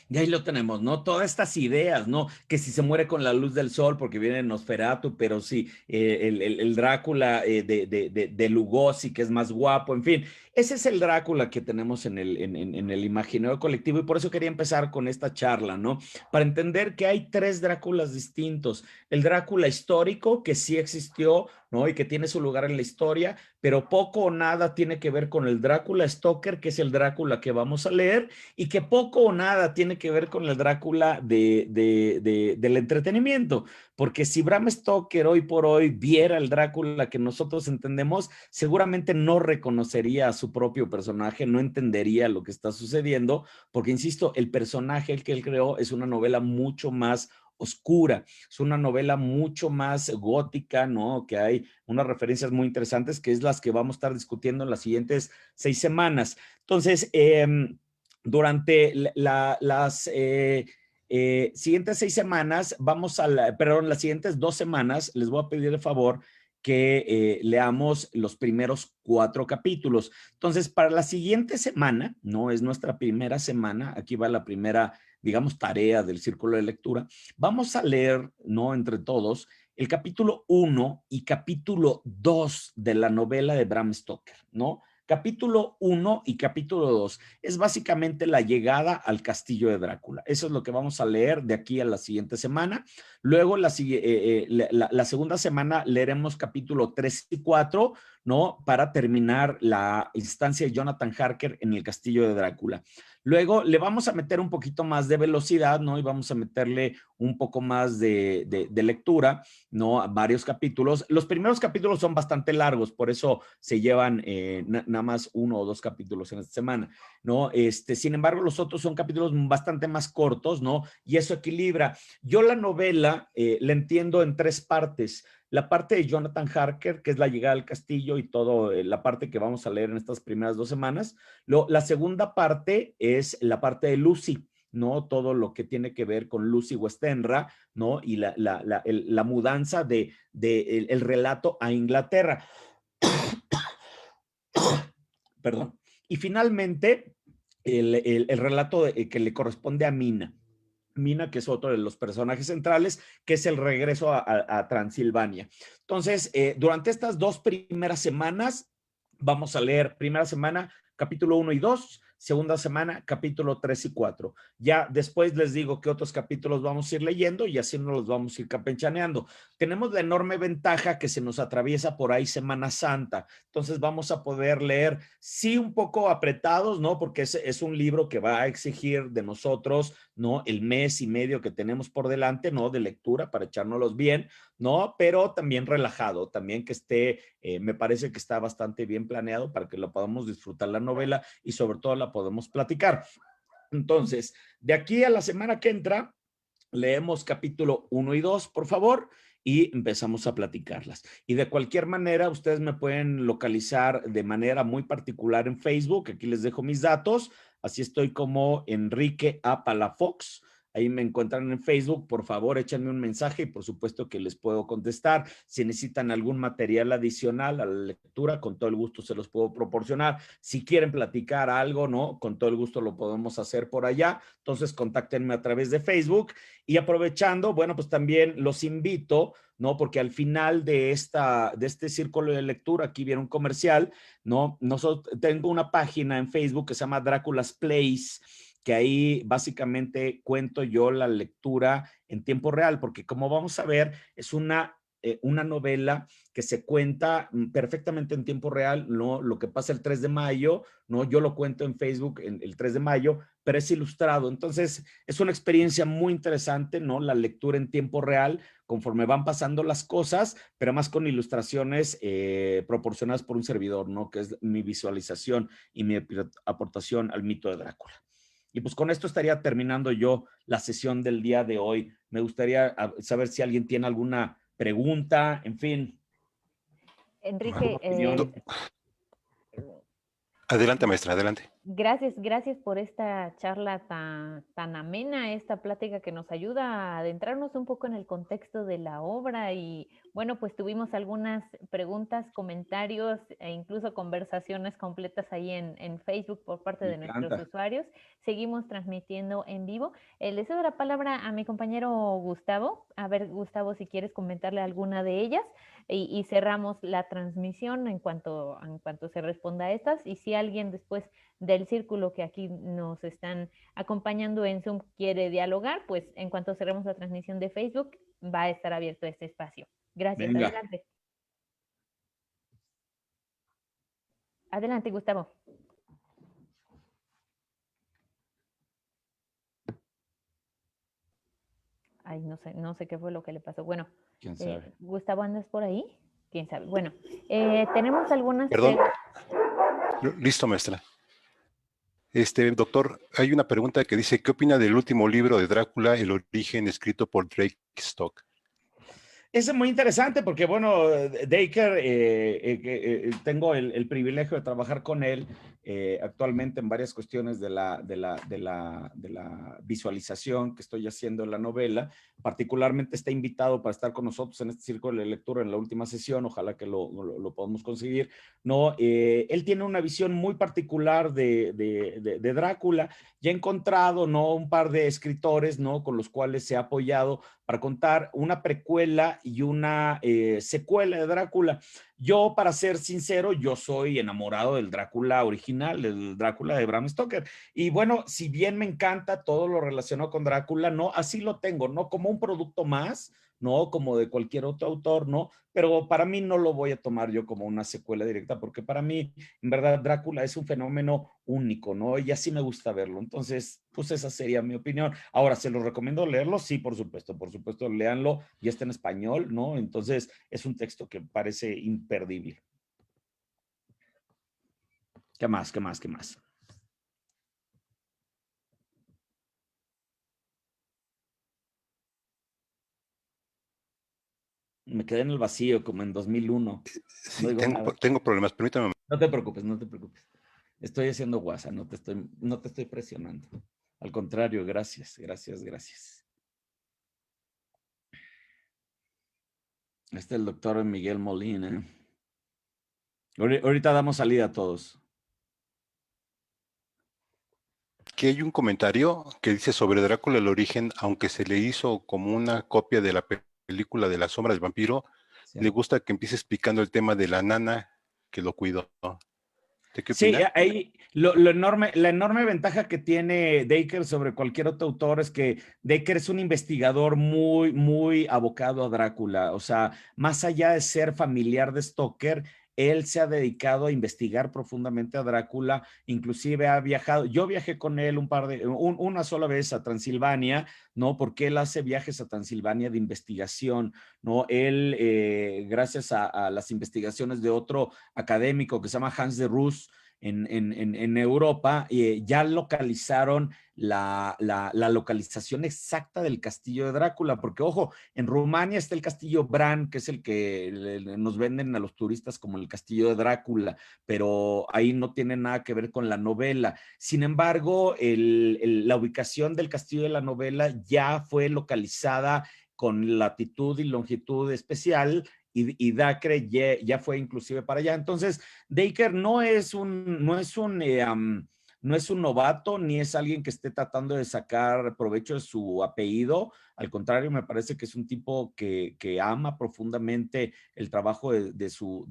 Y ahí lo tenemos, ¿no? Todas estas ideas, ¿no? Que si se muere con la luz del sol porque viene Nosferatu, pero sí, el Drácula de Lugosi, que es más guapo, en fin. Ese es el Drácula que tenemos en el imaginario colectivo y por eso quería empezar con esta charla, ¿no? Para entender que hay tres Dráculas distintos. El Drácula histórico, que sí existió, ¿no? Y que tiene su lugar en la historia, pero poco o nada tiene que ver con el Drácula Stoker, que es el Drácula que vamos a leer, y que poco o nada tiene que ver con el Drácula del entretenimiento, porque si Bram Stoker hoy por hoy viera el Drácula que nosotros entendemos, seguramente no reconocería a su propio personaje, no entendería lo que está sucediendo, porque insisto, el personaje que él creó es una novela mucho más oscura, es una novela mucho más gótica, ¿no? Que hay unas referencias muy interesantes que es las que vamos a estar discutiendo en las siguientes 6 semanas. Entonces, durante las siguientes 6 semanas, perdón, las siguientes 2 semanas, les voy a pedir el favor que leamos los primeros 4 capítulos. Entonces, para la siguiente semana, no es nuestra primera semana, aquí va la primera, digamos, tarea del círculo de lectura, vamos a leer, ¿no? Entre todos, el capítulo 1 y capítulo 2 de la novela de Bram Stoker, ¿no? Capítulo 1 y capítulo 2 es básicamente la llegada al castillo de Drácula. Eso es lo que vamos a leer de aquí a la siguiente semana. Luego, la segunda semana leeremos capítulo 3 y 4, ¿no? Para terminar la instancia de Jonathan Harker en el castillo de Drácula. Luego le vamos a meter un poquito más de velocidad, ¿no? Y vamos a meterle un poco más de lectura, ¿no? A varios capítulos. Los primeros capítulos son bastante largos, por eso se llevan nada más 1 o 2 capítulos en esta semana, ¿no? Sin embargo, los otros son capítulos bastante más cortos, ¿no? Y eso equilibra. Yo la novela la entiendo en 3 partes. La parte de Jonathan Harker, que es la llegada al castillo y todo, la parte que vamos a leer en estas primeras 2 semanas. La segunda parte es la parte de Lucy, ¿no? Todo lo que tiene que ver con Lucy Westenra, ¿no? Y la mudanza el relato a Inglaterra. Perdón. Y finalmente, el relato que le corresponde a Mina. Mina, que es otro de los personajes centrales, que es el regreso a Transilvania. Entonces, durante estas 2 primeras semanas, vamos a leer primera semana, capítulo 1 y 2, segunda semana, capítulo 3 y 4. Ya después les digo qué otros capítulos vamos a ir leyendo y así nos los vamos a ir campechaneando. Tenemos la enorme ventaja que se nos atraviesa por ahí Semana Santa, entonces vamos a poder leer, sí, un poco apretados, ¿no? Porque es un libro que va a exigir de nosotros, ¿no? El mes y medio que tenemos por delante, ¿no? De lectura para echárnoslos bien, ¿no? Pero también relajado, también que esté, me parece que está bastante bien planeado para que lo podamos disfrutar la novela y sobre todo la podemos platicar. Entonces, de aquí a la semana que entra, leemos capítulo 1 y 2, por favor, y empezamos a platicarlas. Y de cualquier manera, ustedes me pueden localizar de manera muy particular en Facebook. Aquí les dejo mis datos. Así estoy como Enrique A. Palafox. Ahí me encuentran en Facebook. Por favor, échenme un mensaje y por supuesto que les puedo contestar. Si necesitan algún material adicional a la lectura, con todo el gusto se los puedo proporcionar. Si quieren platicar algo, ¿no? Con todo el gusto lo podemos hacer por allá. Entonces, contáctenme a través de Facebook. Y aprovechando, bueno, pues también los invito, ¿no? Porque al final de este círculo de lectura, aquí viene un comercial, ¿no? Tengo una página en Facebook que se llama Drácula's Place, que ahí básicamente cuento yo la lectura en tiempo real, porque como vamos a ver, es una una novela que se cuenta perfectamente en tiempo real, ¿no? Lo que pasa el 3 de mayo, ¿no? Yo lo cuento en Facebook el 3 de mayo, pero es ilustrado. Entonces, es una experiencia muy interesante, ¿no? La lectura en tiempo real, conforme van pasando las cosas, pero más con ilustraciones proporcionadas por un servidor, ¿no? Que es mi visualización y mi aportación al mito de Drácula. Y pues con esto estaría terminando yo la sesión del día de hoy. Me gustaría saber si alguien tiene alguna pregunta, en fin. Enrique, Adelante, maestra, adelante. gracias por esta charla tan amena, esta plática que nos ayuda a adentrarnos un poco en el contexto de la obra y bueno, pues tuvimos algunas preguntas, comentarios e incluso conversaciones completas ahí en Facebook por parte de nuestros usuarios. Seguimos transmitiendo en vivo. Le cedo la palabra a mi compañero Gustavo. A ver, Gustavo, si quieres comentarle alguna de ellas y cerramos la transmisión en cuanto se responda a estas y si alguien después del círculo que aquí nos están acompañando en Zoom quiere dialogar, pues en cuanto cerremos la transmisión de Facebook va a estar abierto este espacio. Gracias. Venga. Adelante. Adelante, Gustavo. Ay, no sé qué fue lo que le pasó. Bueno, ¿Quién sabe? Gustavo, ¿andas por ahí? ¿Quién sabe? Bueno, tenemos algunas... Perdón. Listo, maestra. Doctor, hay una pregunta que dice, ¿qué opina del último libro de Drácula, El origen, escrito por Drake Stock? Es muy interesante porque, bueno, Dacre, tengo el privilegio de trabajar con él actualmente en varias cuestiones de la visualización que estoy haciendo en la novela. Particularmente está invitado para estar con nosotros en este círculo de lectura en la última sesión. Ojalá que lo podamos conseguir. ¿No? Él tiene una visión muy particular de Drácula. Ya he encontrado, ¿no?, un par de escritores, ¿no?, con los cuales se ha apoyado para contar una precuela y una secuela de Drácula. Yo, para ser sincero, yo soy enamorado del Drácula original, del Drácula de Bram Stoker. Y bueno, si bien me encanta todo lo relacionado con Drácula, no, así lo tengo, no como un producto más, no como de cualquier otro autor, no, pero para mí no lo voy a tomar yo como una secuela directa, porque para mí, en verdad, Drácula es un fenómeno único, ¿no? Y así me gusta verlo. Entonces, pues esa sería mi opinión. Ahora, ¿se los recomiendo leerlo? Sí, por supuesto, léanlo, y está en español, ¿no? Entonces, es un texto que parece imperdible. ¿Qué más? Me quedé en el vacío como en 2001. Sí, no tengo problemas, permítame. No te preocupes. Estoy haciendo guasa, no te estoy presionando. Al contrario, gracias. Este es el doctor Miguel Molina. Ahorita damos salida a todos. Que hay un comentario que dice sobre Drácula el origen, aunque se le hizo como una copia de la película de La sombra del vampiro, sí, le gusta que empiece explicando el tema de la nana que lo cuidó. ¿De qué opina? Sí, ahí la enorme ventaja que tiene Dacre sobre cualquier otro autor es que Dacre es un investigador muy, muy abocado a Drácula. O sea, más allá de ser familiar de Stoker, él se ha dedicado a investigar profundamente a Drácula, inclusive ha viajado, yo viajé con él una sola vez a Transilvania, ¿no? Porque él hace viajes a Transilvania de investigación, ¿no? Él, gracias a las investigaciones de otro académico que se llama Hans de Roos, en Europa, ya localizaron la localización exacta del castillo de Drácula, porque ojo, en Rumania está el castillo Bran, que es el que nos venden a los turistas como el castillo de Drácula, pero ahí no tiene nada que ver con la novela. Sin embargo, la ubicación del castillo de la novela ya fue localizada con latitud y longitud especial, y Dacre no es un novato ni es alguien que esté tratando de sacar provecho de su apellido. Al contrario, me parece que es un tipo que ama profundamente el trabajo de su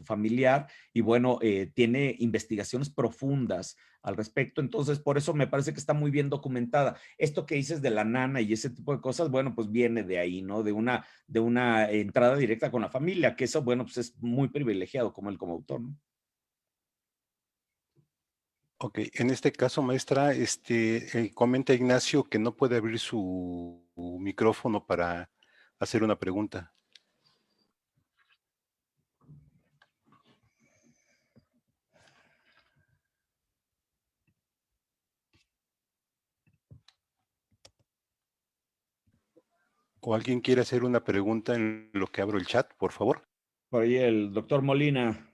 familiar y bueno, tiene investigaciones profundas al respecto. Entonces, por eso me parece que está muy bien documentada. Esto que dices de la nana y ese tipo de cosas, bueno, pues viene de ahí, ¿no? De una entrada directa con la familia, que eso, bueno, pues es muy privilegiado como él como autor, ¿no? Ok, en este caso, maestra, comenta Ignacio que no puede abrir su micrófono para hacer una pregunta. ¿O alguien quiere hacer una pregunta en lo que abro el chat, por favor? Por ahí el doctor Molina.